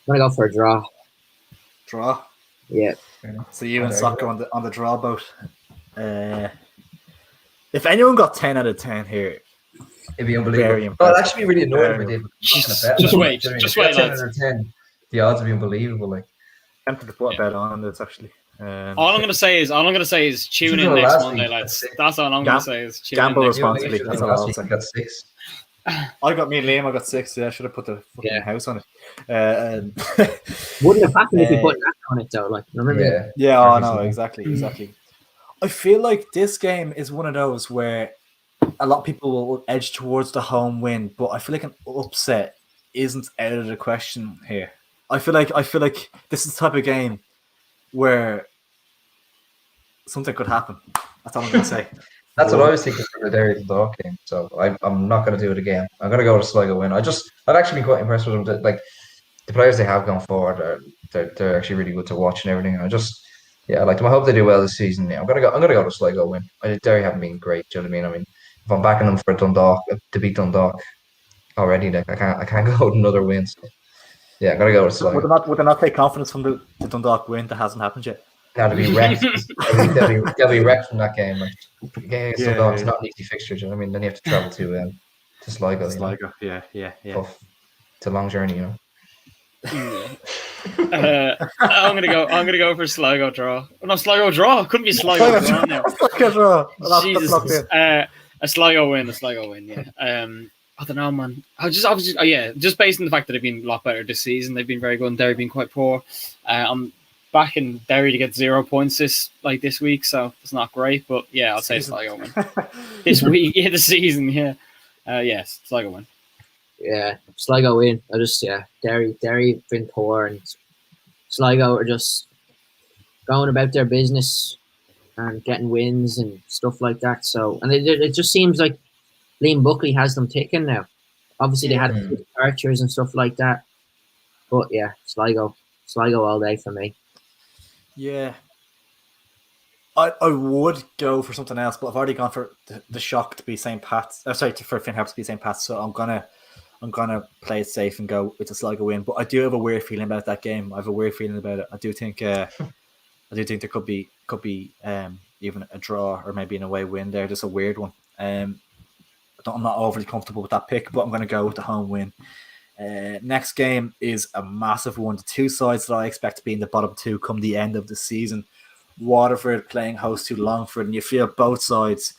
gonna go for a draw. Draw. Yeah. So you and Soccer on the draw boat. If anyone got 10 out of 10 here, it'd be unbelievable. Oh, it'd actually be really annoying if we did. Just wait, 10 out of 10. The odds would be unbelievable. Like, tempted to put a bet on this actually. All I'm gonna say is tune in next Monday, lads. That's all I'm gonna say is tune gamble in responsibly. That's all I'll say. Got 6. I got me and Liam. I got 6. Yeah, I should have put the fucking house on it. Wouldn't have happened if you put that on it though. Like, remember? Yeah. Oh no, exactly. I feel like this game is one of those where a lot of people will edge towards the home win, but I feel like an upset isn't out of the question here. I feel like this is the type of game where something could happen. That's all I'm going to say. That's what I was thinking for the Derry Dundalk game. So I'm not going to do it again. I'm going to go with Sligo win. I've actually been quite impressed with them. Like the players they have gone forward, they're actually really good to watch and everything. And I like them. I hope they do well this season. Yeah, I'm gonna go to Sligo win. Derry haven't been great. Do you know what I mean? I mean, if I'm backing them for Dundalk to beat Dundalk already, like I can't go with another win. So, yeah, I'm gonna go with Sligo. Would they not take confidence from the Dundalk win that hasn't happened yet? Now to be wrecked. they'll be wrecked from that game. Like, against Dundalk, it's not an easy fixture. Do you know what I mean? Then you have to travel to Sligo. Sligo, yeah. Tough. It's a long journey, you know. I'm gonna go for Sligo draw. No, Sligo draw. Couldn't be Sligo draw now. Jesus. A Sligo win. Yeah. I don't know, man. Just based on the fact that they've been a lot better this season. They've been very good, and Derry been quite poor. I'm backing Derry to get 0 points this week, so it's not great. But yeah, I'll say Sligo win this week. Yeah, the season. Yeah. Yes, Sligo win. Yeah, Sligo win. Derry been poor, and Sligo are just going about their business and getting wins and stuff like that. So, and it just seems like Liam Buckley has them ticking now. Obviously, they had departures and stuff like that, but yeah, Sligo all day for me. Yeah, I would go for something else, but I've already gone for the shock to be St. Pat's. For Finn Harps to be St. Pat's. So I'm gonna play it safe and go with the Sligo win. But I do have a weird feeling about that game. I have a weird feeling about it. I do think there could be even a draw or maybe an away win there. Just a weird one. I'm not overly comfortable with that pick, but I'm going to go with the home win. Next game is a massive one. The two sides that I expect to be in the bottom two come the end of the season. Waterford playing host to Longford, and you feel both sides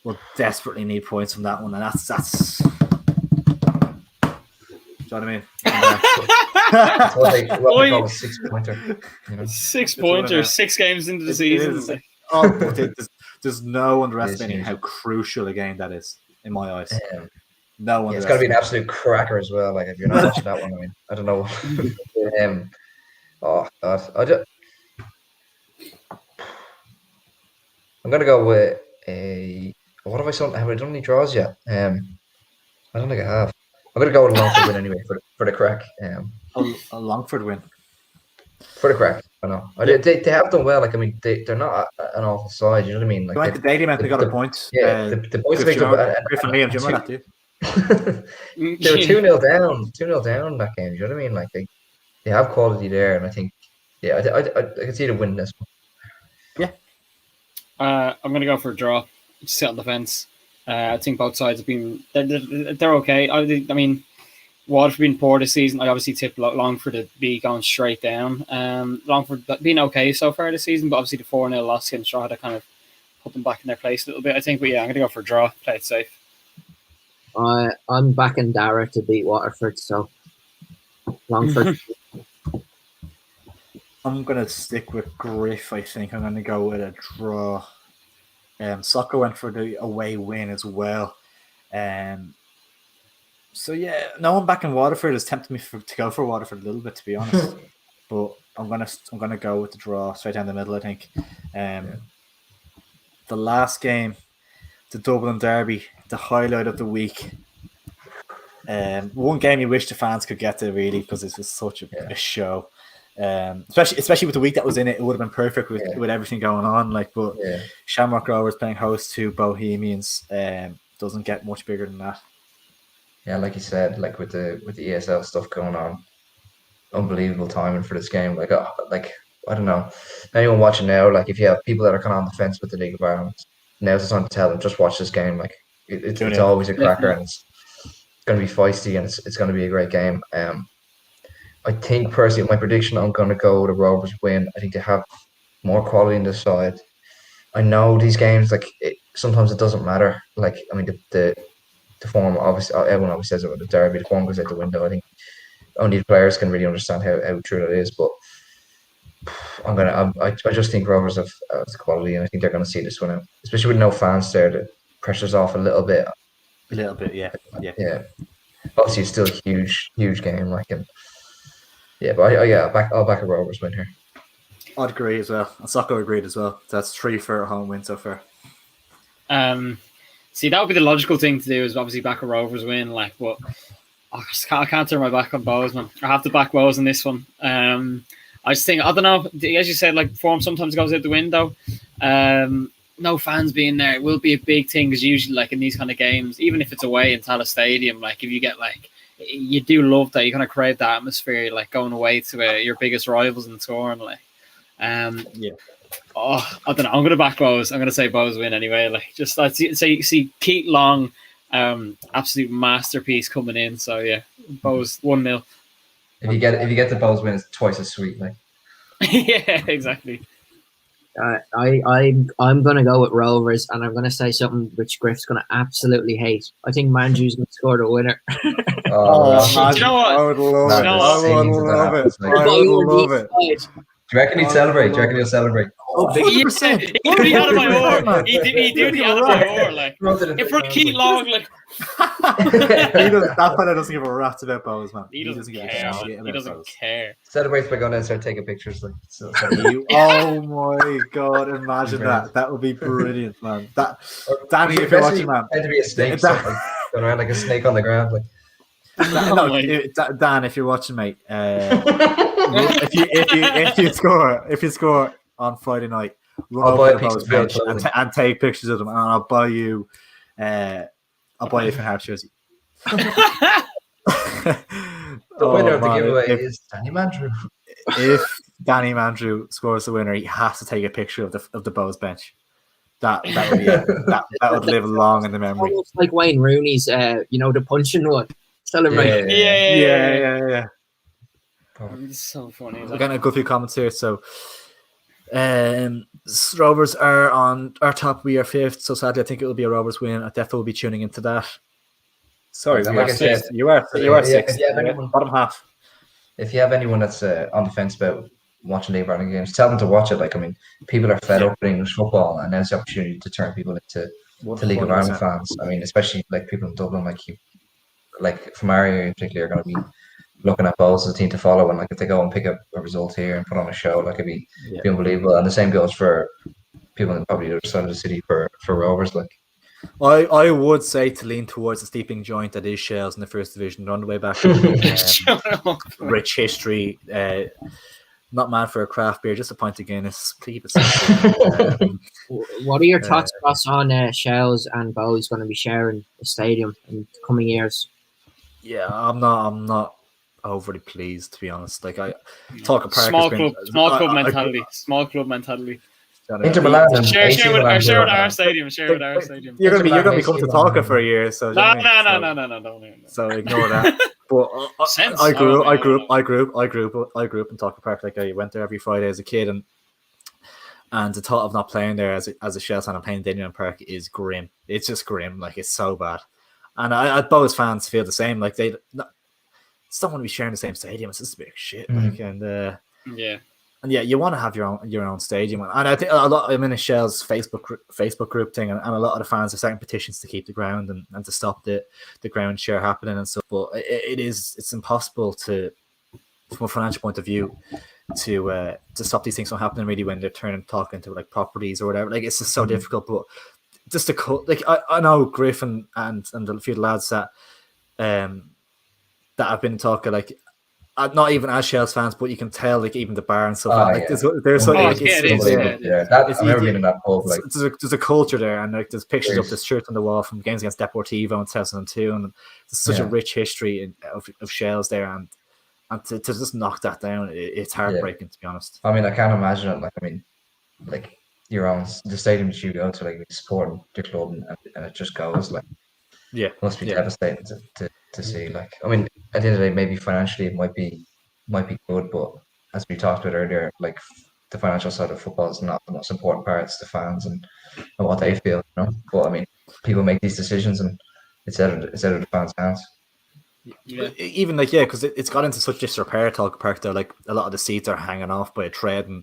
will desperately need points from that one, and that's. Do you know what I mean? What they call a 6-pointer. You know? 6-pointer, 6 games into the season. There's no underestimating how crucial a game that is in my eyes. No one. It's got to be an absolute cracker as well. Like if you're not watching that one, I mean, I don't know. Oh God, I'm gonna go with a. What have I done? Have I done any draws yet? I don't think I have. I'm gonna go with a Longford win anyway for the crack. A Longford win for the crack. I know they have done well. Like I mean, they're not an awful side. You know what I mean? Like went to Daily, they got a point. Yeah, the points Griffin Liam, do you remember that, dude? They were 2-0 down. 2-0 down that game. You know what I mean? Like they have quality there, and I think I can see them winning this one. Yeah. I'm gonna go for a draw. Sit on the fence. I think both sides have been they're okay. I mean, Waterford been poor this season. I obviously tipped Longford to be going straight down. Longford been okay so far this season, but obviously the 4-0 loss against Drogheda kind of put them back in their place a little bit, I think. But yeah, I'm going to go for a draw. Play it safe. I'm backing Dara to beat Waterford, so Longford. I'm gonna stick with Griff. I think I'm gonna go with a draw. Soccer went for the away win as well. So yeah, no one back in Waterford has tempted me to go for Waterford a little bit, to be honest. But I'm gonna go with the draw straight down the middle. I think. The last game, the Dublin Derby, the highlight of the week. One game you wish the fans could get to, really, because this was such a show. Especially with the week that was in it, it would have been perfect with everything going on. But Shamrock Rovers playing host to Bohemians doesn't get much bigger than that. Yeah, like you said, with the ESL stuff going on, unbelievable timing for this game. I don't know, anyone watching now, if you have people that are kind of on the fence with the League of Ireland, now's the time to tell them just watch this game. It's always a cracker, and it's going to be feisty, and it's going to be a great game. I think personally, my prediction, I'm going to go the Rovers win. I think they have more quality in this side. I know these games, sometimes it doesn't matter. The form, obviously, everyone always says it with the derby, the form goes out the window. I think only the players can really understand how true that is. But I just think Rovers have the quality, and I think they're going to see this one out, especially with no fans there. The pressure's off a little bit. Yeah. Obviously, it's still a huge game. I'll back a Rovers win here. I'd agree as well. And Soccer agreed as well. That's 3 for a home win so far. See, that would be the logical thing to do, is obviously back a Rovers win. But I can't turn my back on Bows, man. I have to back Bows in this one. I just think, I don't know, as you said, form sometimes goes out the window. No fans being there, it will be a big thing, because usually, in these kind of games, even if it's away in Tallaght Stadium, if you get, you do love that. You kind of crave the atmosphere, going away to your biggest rivals in the tour. Oh, I don't know. I'm going to back Bows. I'm going to say Bows win anyway. See Keith Long, absolute masterpiece coming in. So yeah, Bows 1-0. If you get the Bows win, it's twice as sweet. Yeah, exactly. I'm going to go with Rovers, and I'm going to say something which Griff's going to absolutely hate. I think Manju's going to score the winner. Do you know what? I would love it. Do you reckon he'd celebrate? Do you reckon he'll celebrate? 100%. He do the out of my oar. He do the out of my oar. In front of Keith Long, that fella doesn't give a rat's about Bows, man. He doesn't care. He doesn't care. Celebrates by going down and start taking pictures. Oh my god! Imagine that. That would be brilliant, man. Danny, if you're watching, man, to be a snake, going around like a snake on the ground, Dan, if you're watching, mate, if you score on Friday night, run over to Bows bench and take pictures of them, and I'll buy you a Finn Harps jersey. The winner of the giveaway is Danny Mandrew. If Danny Mandrew scores the winner, he has to take a picture of the Bows bench. That would be that would live long in the memory. Almost like Wayne Rooney's, the punching one. Celebrate. Yeah. It's so funny. We're getting a good few comments here. So, Rovers are on our top. We are 5th. So sadly, I think it will be a Rovers win. I definitely will be tuning into that. Sorry, you are 6th. Bottom half. If you have anyone that's on the fence about watching League of Ireland games, tell them to watch it. People are fed up with English football, and now's the opportunity to turn people into League of Ireland fans. Especially people in Dublin, from our area in particular, are going to be looking at Bows as a team to follow, and if they go and pick up a result here and put on a show, it'd be unbelievable. And the same goes for people in probably the other side of the city for Rovers. I would say to lean towards the steeping joint that is Shells in the first division. They're on the way back. Rich history. Not mad for a craft beer, just a pint of Guinness. Keep it simple. What are your thoughts on Shells and Bows going to be sharing the stadium in the coming years? Yeah, I'm not overly pleased, to be honest. I talk about small club mentality. Inter Milan. Share with our stadium. You're gonna be coming to Talca for a year, so no. So ignore that. But I grew up in Talca Park. I went there every Friday as a kid, and the thought of not playing there as a Shell fan and playing Daniel Park is grim. It's just grim. It's so bad. And I Bows fans feel the same. Like they don't want to be sharing the same stadium. It's just a big shit. Like, and yeah, you want to have your own stadium. And I think I'm in a Shell's Facebook group thing, and a lot of the fans are starting petitions to keep the ground and to stop the ground share happening and stuff. But it's impossible to, from a financial point of view, to stop these things from happening. Really, when they're talking into like properties or whatever, like it's just so difficult. But just like I know Griffin and a few lads that I've been talking, like not even as Shells fans, but you can tell like even the bar and stuff. Like there's so like I've never been in that pub. Like there's a culture there, and like there's pictures of this shirt on the wall from games against Deportivo in 2002, and there's such a rich history of Shells there, and to just knock that down, it's heartbreaking to be honest. I mean, I can't imagine it. Like I mean, like you're on the stadium that you go to, like supporting your club, and it just goes like it must be devastating to see. Like I mean, at the end of the day, maybe financially it might be good, but as we talked about earlier, like the financial side of football is not the most important part. It's the fans and what they feel, you know. But I mean, people make these decisions, and it's out of the fans' hands. Yeah. Even like because it's got into such disrepair. Talk Park though, like a lot of the seats are hanging off by a thread, and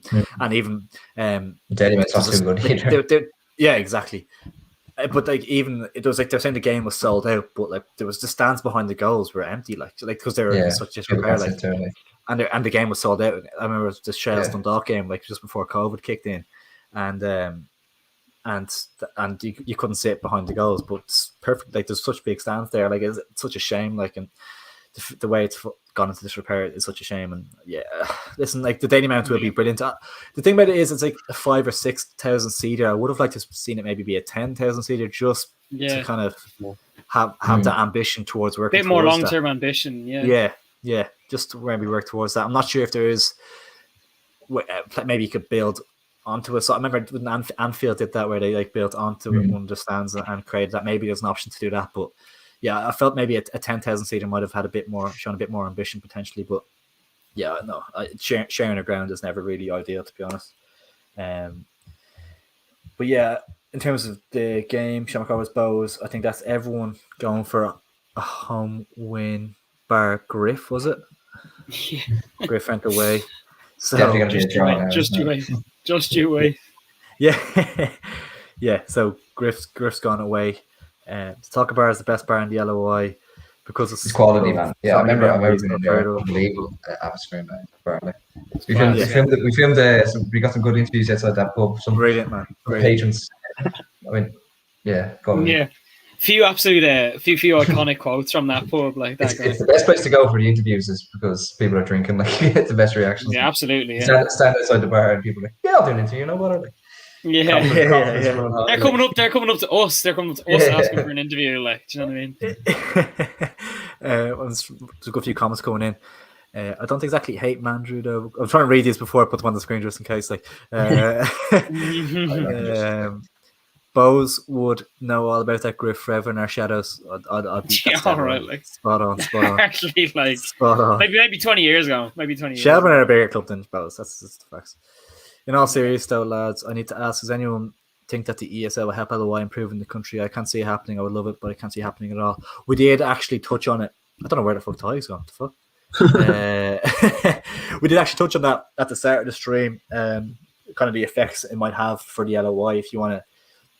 even Daily not too good either. Yeah, exactly. But like even it was like they're saying the game was sold out, but like there was the stands behind the goals were empty, like because they were in such disrepair, like and the game was sold out. I remember the Shells Dundalk game, like just before COVID kicked in, and you couldn't sit behind the goals, but it's perfect. Like there's such big stands there, like it's such a shame. Like and the way it's gone into this repair is such a shame. And listen, like the Daily Mount will be brilliant. The thing about it is, it's like a 5,000 or 6,000 seater. I would have liked to have seen it maybe be a 10,000 seater, just to kind of have that ambition towards working. A bit more long term ambition, yeah. Just where we work towards that. I'm not sure if there is. Maybe you could build onto it. So I remember when Anfield did that, where they like built onto one of the stands and created that. Maybe there's an option to do that, but I felt maybe a 10,000 seater might have had shown a bit more ambition potentially. But no, sharing a ground is never really ideal, to be honest. But in terms of the game, Shamrock Bows, I think that's everyone going for a home win. Bar Griff, was it? Yeah. Griff went away. So just you wait. Yeah. So Griff's gone away. Talk Bar is the best bar in the LOI because it's quality, man. Yeah, I remember being in there. Unbelievable atmosphere, man. We filmed. We got some good interviews outside that pub. Some brilliant, man. Patrons. I mean, go on. Yeah. Few iconic quotes from that pub, like that. It's the best place to go for the interviews, is because people are drinking. Like, you get the best reactions. Yeah, absolutely. Yeah. Stand outside the bar and people are like, I'll do an interview. You know what? Like, They're coming up to us. They're coming to us asking for an interview. Like, do you know what I mean? There's a good few comments coming in. I don't exactly hate Mandrew though. I'm trying to read these before I put them on the screen just in case. Like, Bose would know all about that Griff forever in our shadows. I'd be all right, like spot on. Actually, like spot on. Maybe 20 years ago. Shelburne are a bigger club than Bose. That's just the facts. In all seriousness, though, lads, I need to ask: does anyone think that the ESL will help LOI improve in the country? I can't see it happening. I would love it, but I can't see it happening at all. We did actually touch on it. I don't know where the fuck Ty's gone. What the fuck? We did actually touch on that at the start of the stream. Kind of the effects it might have for the LOI. If you want to,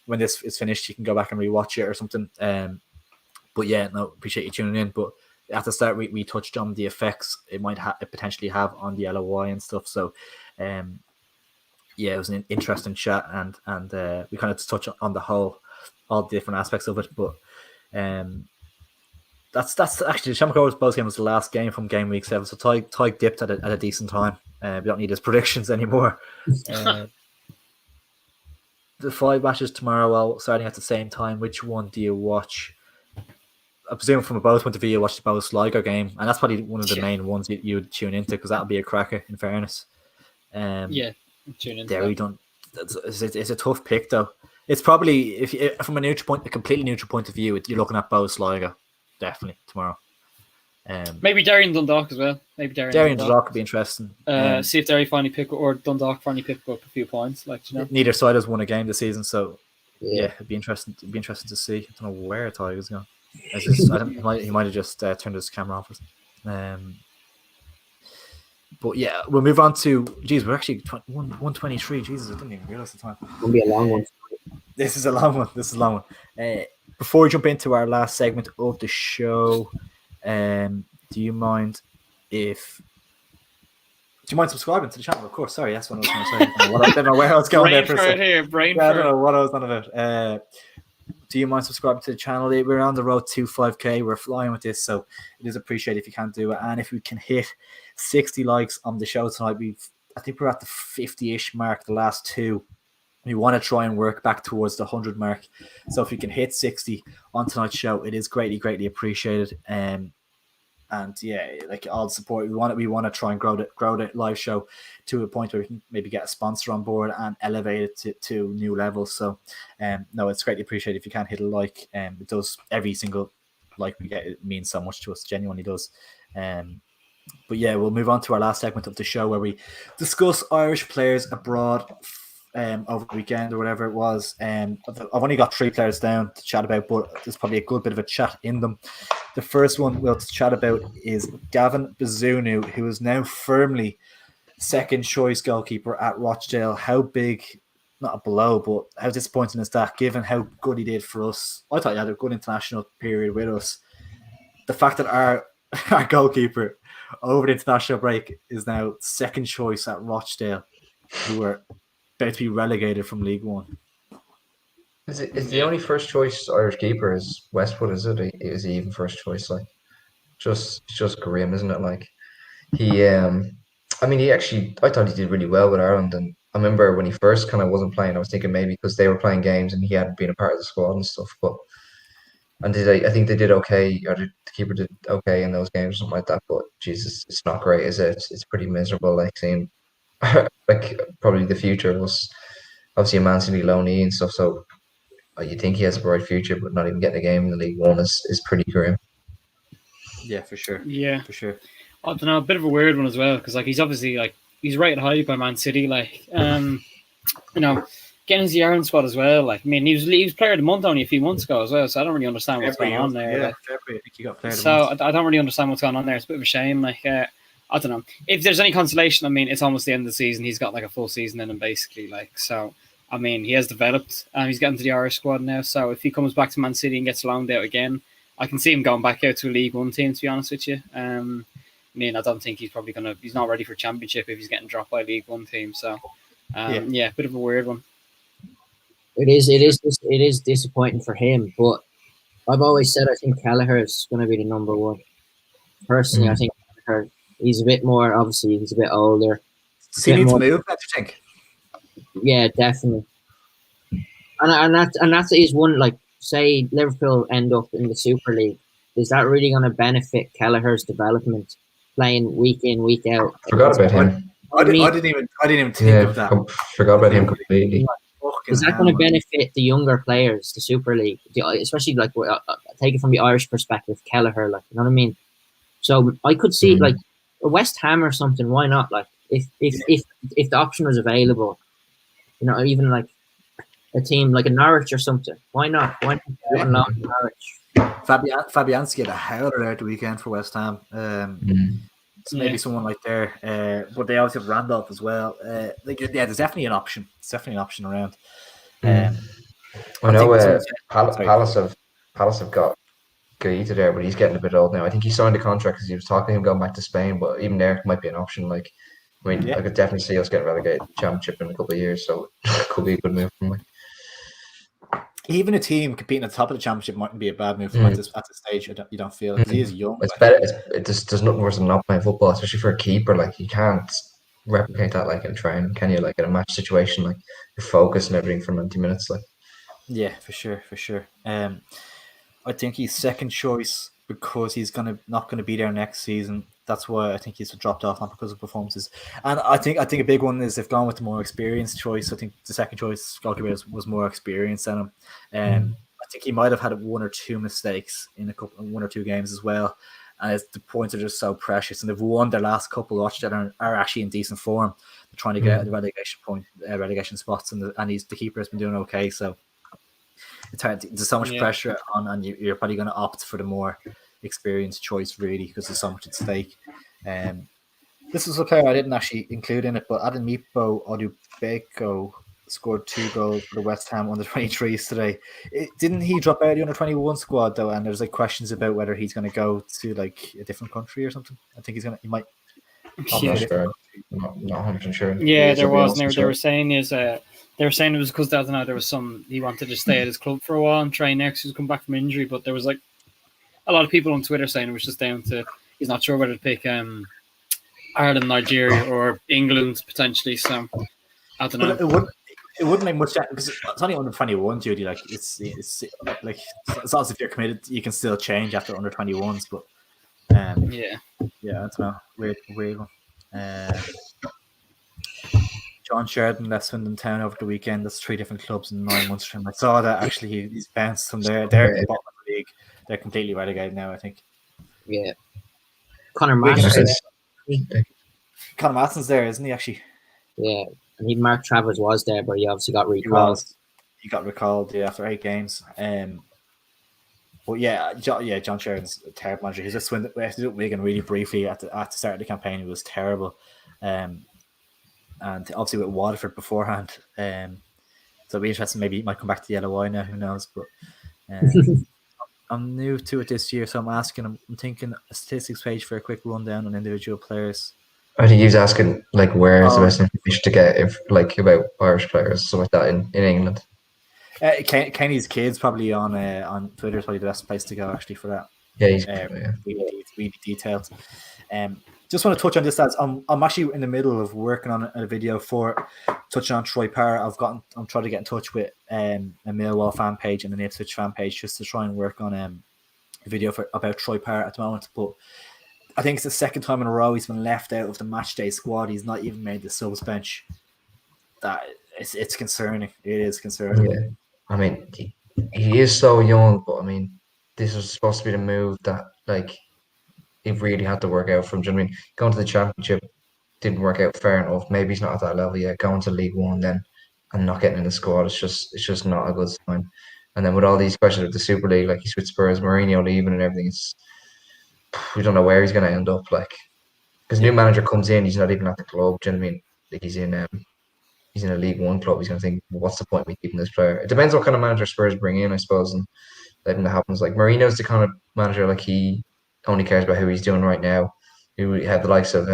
when this is finished, you can go back and rewatch it or something. But appreciate you tuning in. But at the start, we touched on the effects it might potentially have on the LOI and stuff. So, it was an interesting chat, and we kind of touched on all the different aspects of it. But that's actually the Shamrock Bows game was the last game from game week 7. So Ty dipped at a decent time. We don't need his predictions anymore. The 5 matches tomorrow, all starting at the same time. Which one do you watch? I presume from a Bows point of view, you watch the Bows Sligo game, and that's probably one of the main ones you would tune into, because that'll be a cracker. In fairness, tune into Derry don't. It's a tough pick though. It's probably from a completely neutral point of view, you're looking at Bows Sligo, definitely tomorrow. Maybe Derry and Dundalk as well. Derry and Dundalk would be interesting. See if Derry or Dundalk finally pick up a few points. Like, you know, neither side has won a game this season, so it'd be interesting. It'd be interesting to see. I don't know where Tigers going. He might have just turned his camera off. But yeah, we'll move on to. Geez, we're actually 123. Jesus, I didn't even realize the time. It'll be a long one. This is a long one. Before we jump into our last segment of the show, do you mind subscribing to the channel? Of course. Sorry, that's what I was going to say. I don't know where I was going there for a second. I don't know what I was on about. Do you mind subscribing to the channel? We're on the road to 5K. We're flying with this, so it is appreciated if you can do it. And if we can hit 60 likes on the show tonight, I think we're at the 50-ish mark, the last two. We want to try and work back towards the 100 mark. So if we can hit 60 on tonight's show, it is greatly, greatly appreciated. And yeah, like all the support we want to try and grow the live show to a point where we can maybe get a sponsor on board and elevate it to new levels. So no, it's greatly appreciated if you can hit a like. It does. Every single like we get, it means so much to us, genuinely does. But yeah, we'll move on to our last segment of the show where we discuss Irish players abroad over the weekend or whatever it was. I've only got 3 players down to chat about, but there's probably a good bit of a chat in them. The first one we'll chat about is Gavin Bazunu, who is now firmly second choice goalkeeper at Rochdale. How big, not a blow, but how disappointing is that given how good he did for us? I thought he had a good international period with us. The fact that our goalkeeper over the international break is now second choice at Rochdale, who are about to be relegated from League One. Is the only first choice Irish keeper is Westwood? Is it? Is he even first choice? Like, just grim, isn't it? Like, he I thought he did really well with Ireland, and I remember when he first kind of wasn't playing, I was thinking maybe because they were playing games and he hadn't been a part of the squad and stuff. I think they did okay, or the keeper did okay in those games or something like that. But Jesus, it's not great, is it? It's pretty miserable. Like seeing, like probably the future was obviously a Man City loanee and stuff. So you think he has a bright future, but not even getting a game in the League One is pretty grim. Yeah, for sure. Yeah, for sure. I don't know, a bit of a weird one as well because like he's obviously like he's rated highly by Man City. Like, you know, getting into the Ireland squad as well. Like, I mean, he was player of the month only a few months ago as well. So I don't really understand what's going on there. Yeah, like, February, I think he got player of the month. So I don't really understand what's going on there. It's a bit of a shame. Like, I don't know. If there's any consolation, I mean, it's almost the end of the season. He's got like a full season in him, basically. Like, so I mean, he has developed. He's getting to the Irish squad now. So if he comes back to Man City and gets loaned out again, I can see him going back out to a League One team. To be honest with you, I mean, I don't think he's probably gonna. He's not ready for Championship if he's getting dropped by a League One team. So, yeah, bit of a weird one. It is disappointing for him, but I've always said I think Kelleher is going to be the number one. Personally, I think Kelleher, he's a bit more. Obviously, he's a bit older. Does he need to move? What do you think? Yeah, definitely. And that is one, like, say Liverpool end up in the Super League. Is that really going to benefit Kelleher's development, playing week in, week out? Forgot about him. I didn't even think of that. Forgot about him completely. Is that going to benefit the younger players, the Super League, especially like take it from the Irish perspective, Kelleher, like, you know what I mean? So I could see like a West Ham or something. Why not? Like if the option was available, you know, even like a team like a Norwich or something. Why not? Why not Norwich? Fabianski had a howler there at the weekend for West Ham. So maybe someone like there, but they also have Randolph as well. There's definitely an option. It's definitely an option around. I know Palace have got Gaeta there, but he's getting a bit old now. I think he signed a contract because he was talking to him going back to Spain, but even there might be an option. Like, I mean, I could definitely see us getting relegated Championship in a couple of years, so it could be a good move for me. Even a team competing at the top of the Championship mightn't be a bad move at this stage. You don't feel he is young. It's better. There's nothing worse than not playing football, especially for a keeper. Like, you can't replicate that like in training, can you? Like in a match situation, like your focus and everything for 90 minutes. Like, yeah, for sure. I think he's second choice because he's not gonna be there next season. That's why I think he's dropped off, not because of performances. And I think a big one is they've gone with the more experienced choice. I think the second choice goalkeeper was more experienced than him. I think he might have had one or two mistakes in one or two games as well. And the points are just so precious, and they've won their last couple. Rochdale are actually in decent form. They're trying to get the relegation spots, and the keeper has been doing okay. So it's hard. There's so much Yeah. pressure on, and you're probably going to opt for the more experienced choice, really, because there's so much at stake. This was a player I didn't actually include in it, but Ademipo Odubeko scored 2 goals for the West Ham under 23s today. Didn't he drop out of the under 21 squad though? And there's like questions about whether he's going to go to like a different country or something. I think he might. I'm not sure. I'm not 100% sure. Yeah, there was. And they were saying they were saying it was because I don't know, there was he wanted to stay at his club for a while and train next. He's come back from injury, but there was like a lot of people on Twitter saying it was just down to he's not sure whether to pick Ireland, Nigeria, or England potentially. So I don't know. It wouldn't make much sense because it's only under 21, Judy. Like it's like it's also if you're committed, you can still change after under 21s. But yeah, I don't know. Weird one. John Sheridan left Swindon Town over the weekend. That's 3 different clubs in 9 months from. I saw that actually he's bounced from there. They're in the bottom of the league. They're completely relegated now, I think. Yeah. Connor Marston's there, isn't he? Actually. Yeah, and Mark Travers was there, but he obviously got recalled. He got recalled after 8 games. But John Sheridan's a terrible manager. He's just Swindon. We have to do Wigan really briefly at the start of the campaign. It was terrible, and obviously with Waterford beforehand. So it'll be interesting. Maybe he might come back to the LOI now. Who knows? But I'm new to it this year, so I'm thinking a statistics page for a quick rundown on individual players. I think he was asking like where is the best information to get about Irish players, something like that in England. Kenny's kids probably on Twitter is probably the best place to go actually for that. Yeah, he's really detailed. Just want to touch on this as I'm actually in the middle of working on a video for touching on Troy Parrott. I'm trying to get in touch with a Millwall fan page and an Ipswich fan page just to try and work on a video about Troy Parrott at the moment. But I think it's the second time in a row he's been left out of the match day squad. He's not even made the subs bench. That it's concerning. It is concerning. Yeah. I mean, he is so young, but I mean, this was supposed to be the move that like he really had to work out from. Do you know what I mean? Going to the Championship didn't work out fair enough. Maybe he's not at that level yet. Going to League One then and not getting in the squad, it's just not a good sign. And then with all these questions with the Super League, like he's with Spurs, Mourinho leaving and everything, we don't know where he's going to end up. Like, because new manager comes in, he's not even at the club. Do you know what I mean? Like he's in a League One club. He's going to think, well, what's the point of me keeping this player? It depends what kind of manager Spurs bring in, I suppose, and letting that happens. Like Mourinho's the kind of manager like he only cares about who he's doing right now. You have the likes of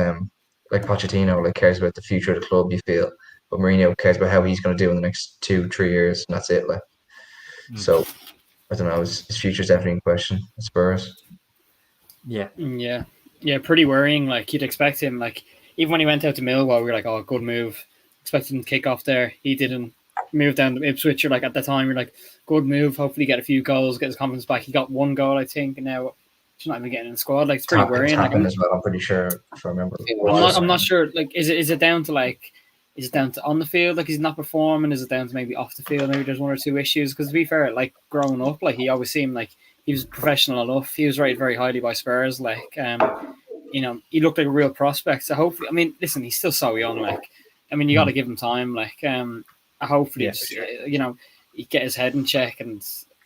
like Pochettino, like cares about the future of the club. You feel, but Mourinho cares about how he's going to do in the next 2-3 years, and that's it. Like, so I don't know. His future's definitely in question at Spurs. Yeah, pretty worrying. Like you'd expect him. Like even when he went out to Millwall, we were like, "Oh, good move." Expected him to kick off there. He didn't move down to Ipswich. You're like at the time, you're like, "Good move." Hopefully, get a few goals, get his confidence back. He got 1 goal, I think, and now he's not even getting in the squad. Like it's pretty worrying. Like, as well, I'm pretty sure if I remember. I'm not sure. Like, is it down to on the field? Like he's not performing? Is it down to maybe off the field? Maybe there's 1 or 2 issues. Because to be fair, like growing up, like he always seemed like he was professional enough. He was rated very highly by Spurs. Like, he looked like a real prospect. So hopefully, I mean, listen, he's still so young. Like, I mean, you got to give him time. Like, hopefully, he get his head in check, and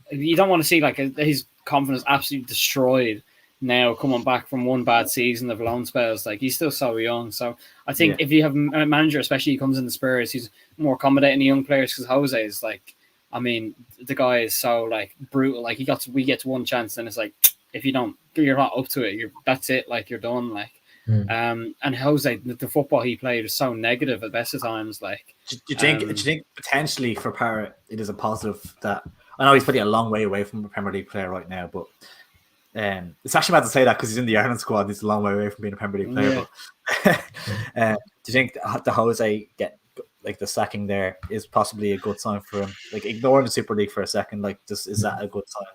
you don't want to see like his confidence absolutely destroyed now coming back from 1 bad season of loan spells. Like he's still so young. So I think if you have a manager, especially he comes in the Spurs, he's more accommodating to young players because Jose is like, I mean, the guy is so like brutal. Like we get to 1 chance, and it's like if you're not up to it, that's it. Like you're done. Like. And Jose, the football he played was so negative at best of times. Like, do you think potentially for Parrott it is a positive that I know he's probably a long way away from a Premier League player right now, but it's actually bad to say that because he's in the Ireland squad. He's a long way away from being a Premier League player. Yeah. But do you think the Jose get like the sacking there is possibly a good sign for him? Like ignoring the Super League for a second, like is that a good sign?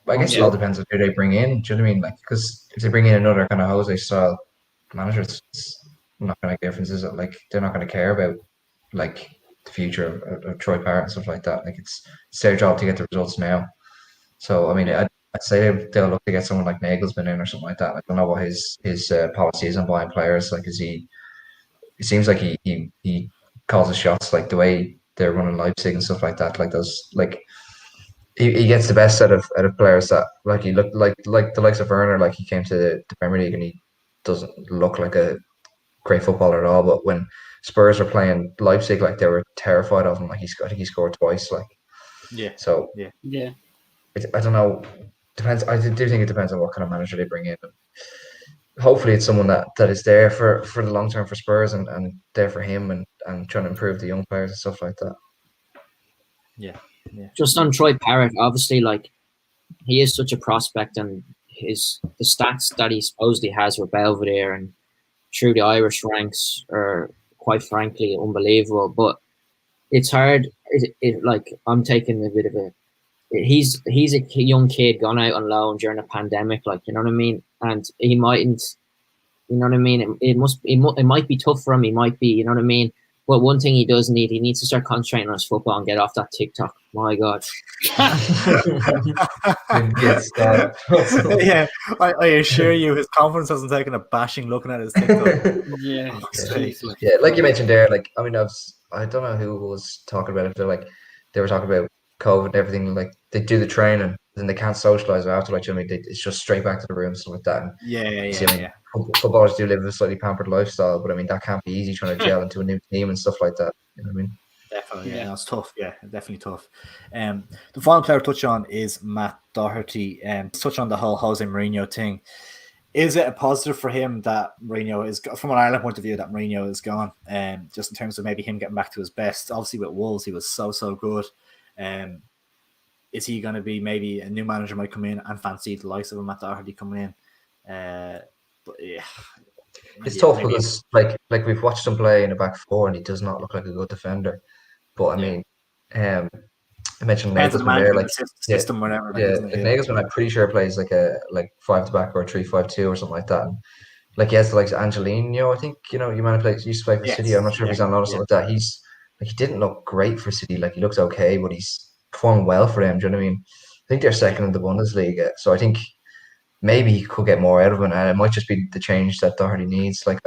I guess it all depends on who they bring in. Do you know what I mean? Like, because if they bring in another kind of Jose style manager, it's not going to make a difference, is it? Like they're not going to care about like the future of Troy Parrott and stuff like that. Like it's their job to get the results now. So I mean, I'd say they'll look to get someone like Nagelsmann in or something like that. Like, I don't know what his policy is on buying players. Like, it seems like he calls the shots, like the way they're running Leipzig and stuff like that. Like those, like he gets the best out of players that like he looked like the likes of Werner. Like he came to the Premier League and he doesn't look like a great footballer at all. But when Spurs were playing Leipzig, like they were terrified of him. Like I think he scored twice. Like so Yeah. I don't know. Depends. I do think it depends on what kind of manager they bring in. Hopefully, it's someone that is there for the long term for Spurs and there for him and trying to improve the young players and stuff like that. Yeah. Just on Troy Parrott, obviously, like he is such a prospect, and the stats that he supposedly has with Belvedere and through the Irish ranks are quite frankly unbelievable. But it's hard. Like I'm taking a bit of a. He's a young kid gone out on loan during a pandemic, like you know what I mean, and he mightn't. You know what I mean? It might be tough for him. He might be. You know what I mean? But one thing he does need, he needs to start concentrating on his football and get off that TikTok. My God. Yeah, I assure you, his confidence hasn't taken a bashing looking at his TikTok. Yeah. Yeah, like you mentioned there, like I mean, I don't know who was talking about it. They were talking about COVID and everything. Like they do the training, then they can't socialize after. Like you know, it's just straight back to the room and stuff like that. And Yeah. Footballers do live a slightly pampered lifestyle, but I mean that can't be easy trying to gel into a new team and stuff like that. You know what I mean? Definitely, yeah, it's tough. Yeah, definitely tough. The final player to touch on is Matt Doherty. Touch on the whole Jose Mourinho thing. Is it a positive for him that Mourinho is, from an Ireland point of view, that Mourinho is gone? Just in terms of maybe him getting back to his best. Obviously, with Wolves, he was so good. Is he going to be maybe a new manager might come in and fancy the likes of a Matt Doherty coming in? But yeah. It's tough because like we've watched him play in the back four and he does not look like a good defender. But I mean, I mentioned Nagelsmann there, like system, whatever. Nagelsmann, I'm pretty sure plays like a 5-back or 3-5-2 or something like that. And like he has the likes of Angelino, I think you might have used to play for City. I'm not sure if he's on loan or something like that. He's like he didn't look great for City. Like he looks okay, but he's performing well for them. Do you know what I mean? I think they're second in the Bundesliga, so I think maybe he could get more out of him, and it might just be the change that Doherty needs. Like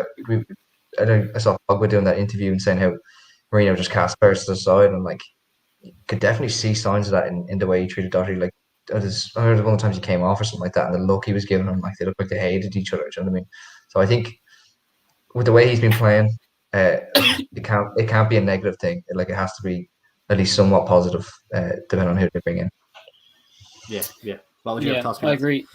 I saw Pogba doing that interview and saying how Mourinho just cast players to the side, and like you could definitely see signs of that in the way he treated Doherty. Like I heard one of the times he came off or something like that, and the look he was giving him, like they looked like they hated each other. Do you know what I mean? So I think with the way he's been playing, it can't be a negative thing. Like it has to be at least somewhat positive, depending on who they bring in. Yeah. What would you have thoughts? I agree.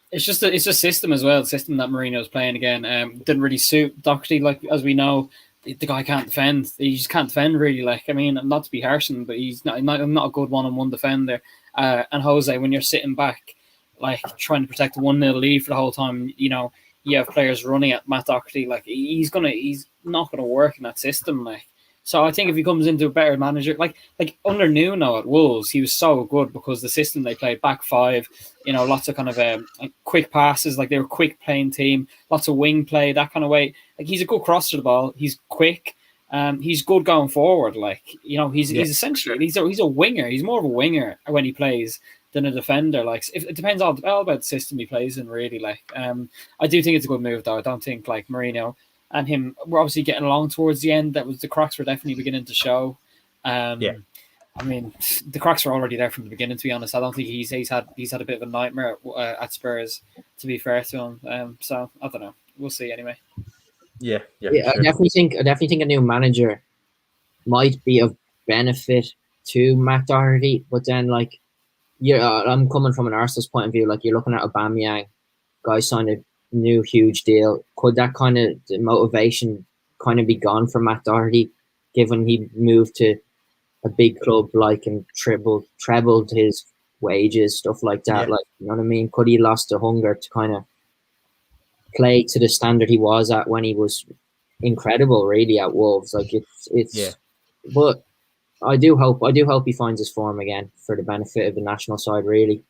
It's a system as well. The system that Mourinho's playing again didn't really suit Doherty. Like as we know, the guy can't defend. He just can't defend really. Like I mean, not to be harsh on him, but he's not a good one-on-one defender. And Jose, when you're sitting back, like trying to protect a 1-0 lead for the whole time, you know, you have players running at Matt Doherty. Like he's not gonna work in that system. Like so, I think if he comes into a better manager, like under Nuno at Wolves, he was so good because the system they played back five, you know, lots of kind of quick passes, like they were a quick playing team, lots of wing play, that kind of way. Like he's a good crosser of the ball. He's quick. He's good going forward. Like you know, he's essentially he's a winger. He's more of a winger when he plays than a defender. Like it depends all about the system he plays in. Really, like I do think it's a good move though. I don't think like Mourinho and him were obviously getting along towards the end. The cracks were definitely beginning to show. I mean, the cracks were already there from the beginning. To be honest, I don't think he's had a bit of a nightmare at Spurs. To be fair to him, so I don't know. We'll see anyway. Yeah. Sure. I definitely think a new manager might be of benefit to Matt Doherty, but then like, I'm coming from an Arsenal's point of view. Like you're looking at Aubameyang, guy signed a new huge deal. Could that kind of motivation kind of be gone for Matt Doherty, given he moved to a big club like and trebled his wages, stuff like that? Like you know what I mean? Could he lost the hunger to kind of play to the standard he was at when he was incredible, really, at Wolves? Like it's but I do hope he finds his form again for the benefit of the national side, really.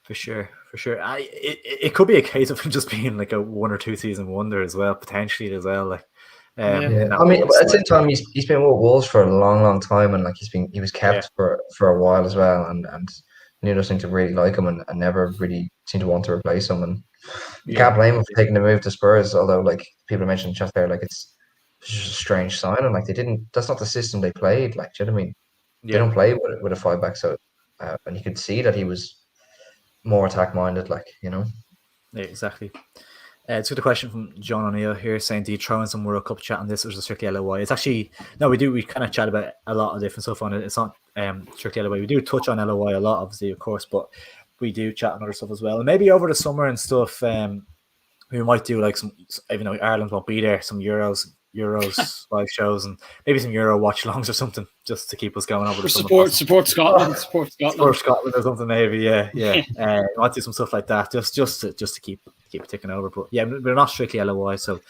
For sure. It could be a case of him just being like a 1 or 2 season wonder as well, potentially as well. Like, I mean, at the same time, he's been with Wolves for a long time, and like he was kept for a while as well, and Nuno seemed to really like him and never really seemed to want to replace him, and you can't blame him for taking the move to Spurs. Although, like people mentioned just there, like it's just a strange sign, and like they didn't. That's not the system they played. Like, do you know what I mean? They don't play with a 5-back, so and you could see that he was more attack minded, like, you know. Yeah, exactly. It's got a question from John O'Neill here saying, do you throw in some World Cup chat on this, or is it strictly LOI? It's actually, no, we kind of chat about a lot of different stuff on it. It's not strictly LOI. We do touch on LOI a lot, obviously, of course, but we do chat on other stuff as well. And maybe over the summer and stuff, we might do like some, even though Ireland won't be there, some Euros live shows, and maybe some Euro watch alongs or something, just to keep us going over the summer. Support Scotland, support Scotland or something, maybe. Yeah. We might do some stuff like that, just to keep it ticking over. But yeah, we're not strictly LOI, so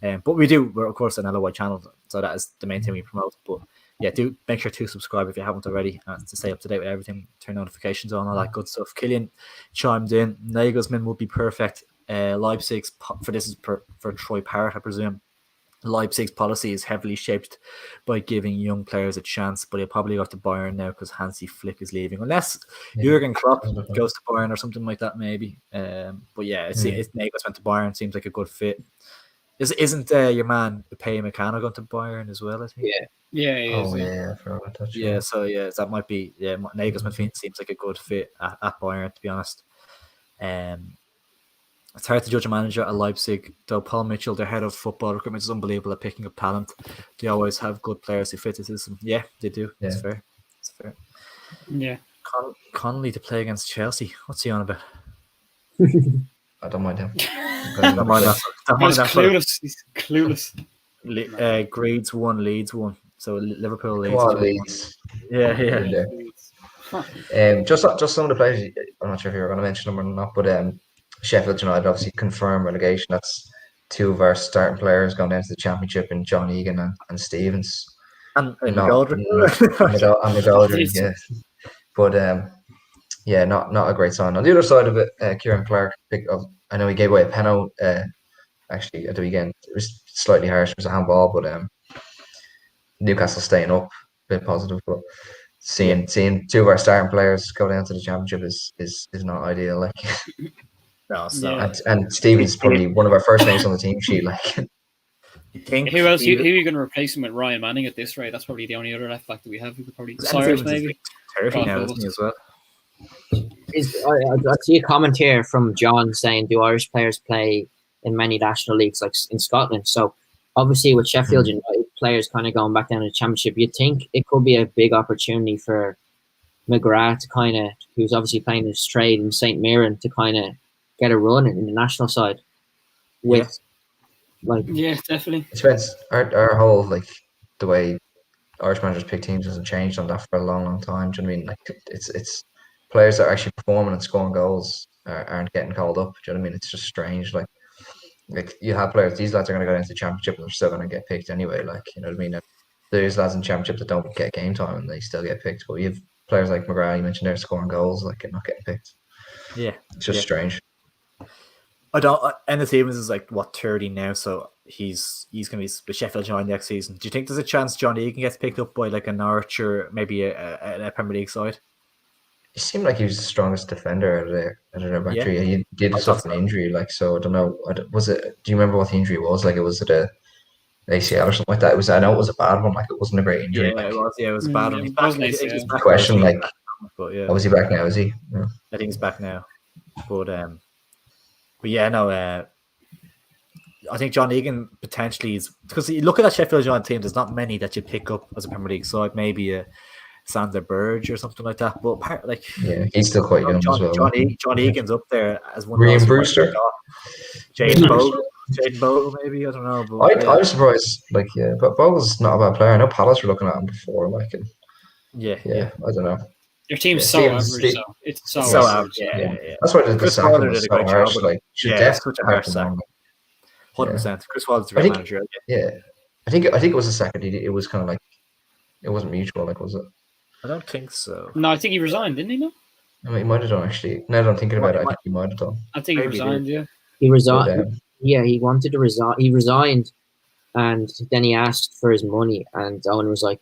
but we're of course an LOI channel, so that is the main thing we promote. But yeah, do make sure to subscribe if you haven't already, and to stay up to date with everything, turn notifications on, all that good stuff. Killian chimed in, Nagelsmann would be perfect. Leipzig's for Troy Parrott, I presume. Leipzig's policy is heavily shaped by giving young players a chance, but he'll probably go to Bayern now because Hansi Flick is leaving, unless Jurgen Klopp goes to Bayern or something like that, maybe. But yeah, it's Nagelsmann went to Bayern, seems like a good fit. Isn't your man Upamecano going to Bayern as well, I think? Yeah, he is. So that might be Nagelsmann seems like a good fit at Bayern, to be honest. It's hard to judge a manager at Leipzig, though. Paul Mitchell, their head of football recruitment, is unbelievable at picking up talent. They always have good players who fit the system. Yeah, they do. Yeah. It's fair. Yeah. Connolly to play against Chelsea. What's he on about? I don't mind him. Don't mind that. Clueless. He's clueless. Grades 1, Leeds 1. So Liverpool Leeds. Yeah. Just some of the players. I'm not sure if you're going to mention them or not, but Sheffield United obviously confirmed relegation. That's two of our starting players going down to the Championship, in John Egan and Stevens. And McGoldrick. Yeah. But not a great sign. On the other side of it, Kieran Clark picked up. I know he gave away a penalty actually at the weekend. It was slightly harsh. It was a handball, but Newcastle staying up, a bit positive. But seeing two of our starting players go down to the Championship is not ideal. Like. No, it's not. And Stevens probably one of our first names on the team sheet. Like, who else? Who are you going to replace him with? Ryan Manning at this rate? That's probably the only other left back that we have. We could probably Cyrus maybe. 30 now, isn't he, as well? I see a comment here from John saying, "Do Irish players play in many national leagues like in Scotland?" So obviously, with Sheffield United players kind of going back down to the Championship, you'd think it could be a big opportunity for McGrath to kind of, who's obviously playing his trade in St Mirren, to kind of get a run in the national side. Definitely. It depends. Our whole, like, the way Irish managers pick teams hasn't changed on that for a long time. Do you know what I mean? Like, it's players that are actually performing and scoring goals aren't getting called up. Do you know what I mean? It's just strange. Like you have players, these lads are going to go into the Championship and they're still going to get picked anyway. Like, you know what I mean? There's lads in the Championship that don't get game time and they still get picked. But you have players like McGrath, you mentioned, they're scoring goals, like, not getting picked. Yeah, it's just strange. Ennis Stevens is like 30 now, so he's going to be with Sheffield United next season. Do you think there's a chance John Egan gets picked up by like a Norwich or maybe a Premier League side? He seemed like he was the strongest defender out of their back three. He did suffer an injury, like, so I don't know. Was it? Do you remember what the injury was? Like, it was at a ACL or something like that. It was. I know it was a bad one. Like, it wasn't a great injury. Yeah, it was a bad one. He's back. Question, like, but yeah, was he back now? Is he? Yeah. I think he's back now, but yeah, no. I think John Egan potentially is, because you look at that Sheffield United team. There's not many that you pick up as a Premier League side. Maybe a Sander Burge or something like that. But he's still quite young as well. John Egan's up there as one. Ryan Brewster, Jaden Bogle, maybe, I don't know. But, I was surprised. Like, but Bogle's not a bad player. I know Palace were looking at him before. Like, I don't know. Your team's so average. It's so average. Yeah. That's why the Chris Waller did a great job. Like, such a harsh sack. 100%. Chris Waller's a great manager. Yeah, I think it was a second. It was kind of like, it wasn't mutual. Like, was it? I don't think so. No, I think he resigned, didn't he? No. I mean, he might have done, actually. Now that I'm thinking about it, I think he might have done. I think he resigned. Yeah. He resigned. He wanted to resign. He resigned, and then he asked for his money, and Owen was like,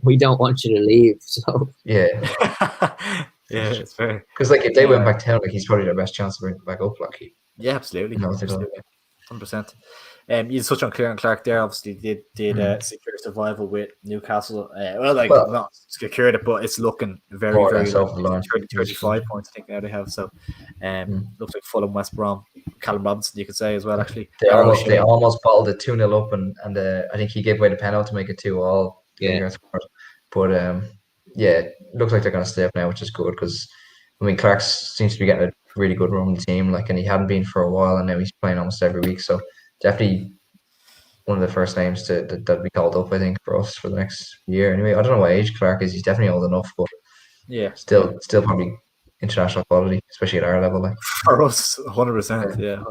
"We don't want you to leave." So yeah, it's fair. Because like, if they went back down, like, he's probably their best chance to bring it back up. Like, absolutely, 100%. You touched on Kieran Clark there. Obviously, did secure survival with Newcastle. Well, not secured it, but it's looking very, more or very less like off the line. 35 points. I think now they have. So, looks like Fulham, West Brom, Callum Robinson. You could say as well. Actually, They almost bottled it 2-0 up, and I think he gave away the penalty to make it 2-2. Yeah. But it looks like they're going to stay up now, which is good because I mean Clark seems to be getting a really good run in the team, like, and he hadn't been for a while, and now he's playing almost every week. So definitely one of the first names that we called up, I think, for us for the next year. Anyway, I don't know what age Clark is. He's definitely old enough, but still probably international quality, especially at our level. Like for us, 100%. Yeah,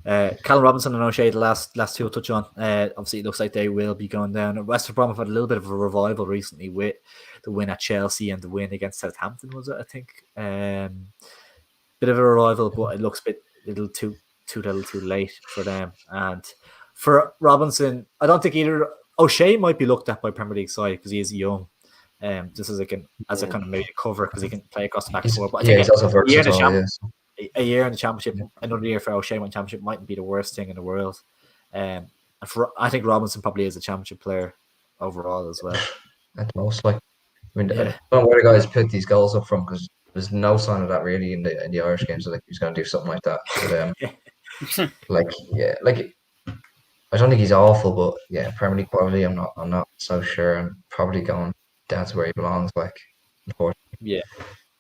100%. Callum Robinson and O'Shea, the last two will touch on. Obviously, it looks like they will be going down. West Brom have had a little bit of a revival recently with the win at Chelsea and the win against Southampton. Was it? I think bit of a revival, but it looks a bit little too late for them. And for Robinson, I don't think either. O'Shea might be looked at by Premier League side because he is young. Just as a kind of maybe cover because he can play across the back four. But I think he's also versatile. A year in the championship, another year for O'Shea in the championship mightn't be the worst thing in the world. And I think Robinson probably is a championship player overall as well. At the most, like, I mean, I don't know where the guys picked these goals up from because there's no sign of that really in the Irish games. So like he's going to do something like that. But, I don't think he's awful, but yeah, Premier League quality, I'm not so sure. I'm probably going down to where he belongs. Like, unfortunately, yeah,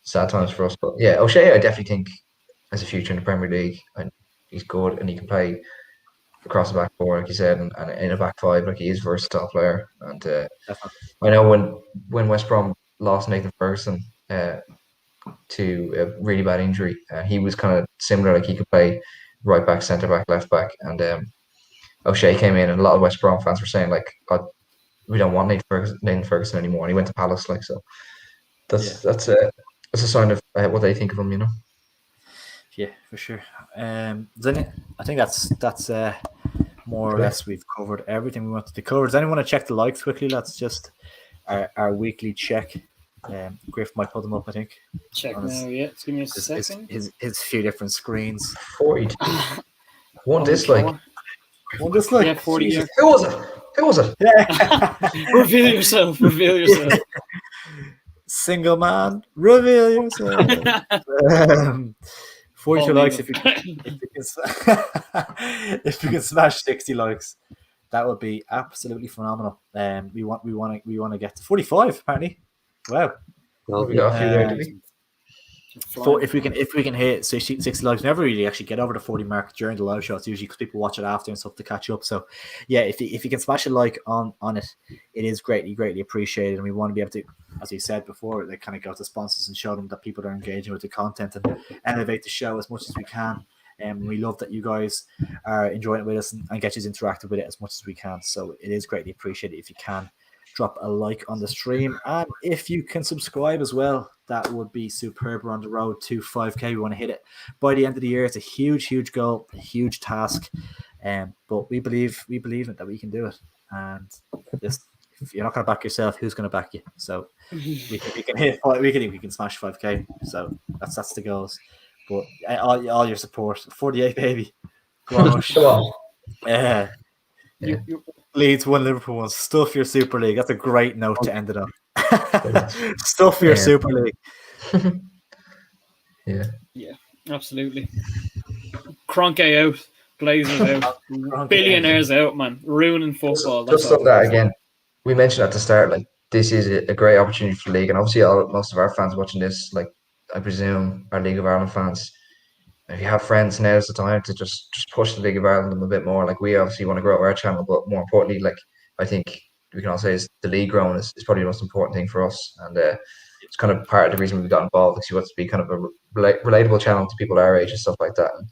sad times for us. But yeah, O'Shea, I definitely think has a future in the Premier League, and he's good, and he can play across the back four, like you said, and in a back five. Like, he is a versatile player. And I know when West Brom lost Nathan Ferguson to a really bad injury, he was kind of similar. Like, he could play right back, centre back, left back, and O'Shea came in, and a lot of West Brom fans were saying like, we don't want Nathan Ferguson anymore, and he went to Palace. Like, so that's a sign of what they think of him, you know. Yeah, for sure. I think that's more or less we've covered everything we wanted to cover. Does anyone want to check the likes quickly? That's just our weekly check. Griff might put them up, I think. Check now, yeah. Give me a second. His few different screens. 42. One dislike. One dislike. Yeah, 40. Yeah. Who was it? Yeah. Reveal yourself. Single man, reveal yourself. 42 likes if you can smash 60 likes, that would be absolutely phenomenal. We want to get to 45 apparently. Wow. We got a few there, did we? If we can hit 60 likes, we never really actually get over the 40 mark during the live show. It's usually because people watch it after and stuff to catch up. So yeah, if you can smash a like on it, it is greatly appreciated, and we want to be able to, as you said before, they kind of go to sponsors and show them that people are engaging with the content and elevate the show as much as we can. And we love that you guys are enjoying it with us and get you interactive with it as much as we can. So it is greatly appreciated if you can drop a like on the stream, and if you can subscribe as well, that would be superb. We're on the road to 5k. We want to hit it by the end of the year. It's a huge goal, a huge task, but we believe in that we can do it. And just, if you're not going to back yourself, who's going to back you? So we can smash 5k. So that's the goals. But all your support, 48 baby, go on, Come on. Leeds 1, Liverpool 1. Stuff your Super League. That's a great note to end it on. Stuff your Super League. Yeah, absolutely. Kroenke out, Glazers out, billionaires out, man, ruining football. Just on that again, we mentioned at the start, like, this is a great opportunity for the league, and obviously most of our fans watching this, like, I presume, are League of Ireland fans. If you have friends, now's the time to just push the League of Ireland a bit more. Like, we obviously want to grow our channel, but more importantly, like, I think we can all say is the league growing is probably the most important thing for us, and it's kind of part of the reason we got involved, because you want to be kind of a relatable channel to people our age and stuff like that. And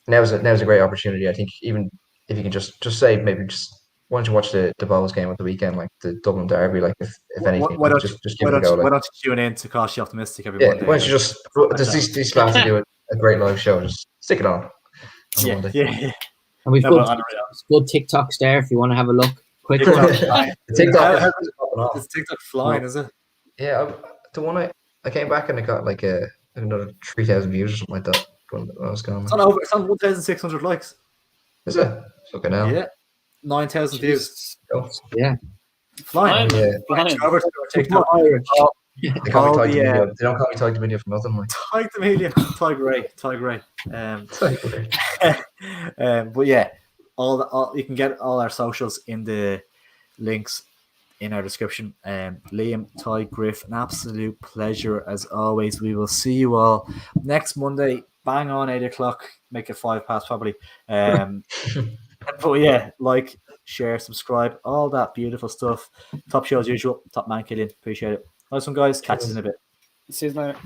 now's a great opportunity. I think even if you can just say maybe just why don't you watch the Bowls game at the weekend, like the Dublin Derby, like if anything, just give it a go. Why don't you tune in to Cautiously Optimistic every Monday? Why don't you just these lads are doing a great live show, just stick it on Monday. Yeah. And we've got good TikToks there if you want to have a look. Quick TikTok is TikTok flying, is it? Yeah, the one I came back and it got like another 3,000 views or something like that when I was gone. It's on 1,600 likes. Is it? Fucking hell. Yeah, 9,000 views. Jesus. Oh, Yeah. Flying. Flying, Yeah. flying. Robert's on TikTok. Irish. They call me All Tiger the, Media. They don't call me Tiger Media for nothing. Like. Tiger Media, Tiger Ray. But yeah, all you can get all our socials in the links in our description. Liam, Ty, Griff, an absolute pleasure as always. We will see you all next Monday, bang on 8:00. Make it 5 past probably. But yeah, like, share, subscribe, all that beautiful stuff. Top show as usual. Top man, Killian. Appreciate it. Nice one, guys. Catch you in a bit. See you later.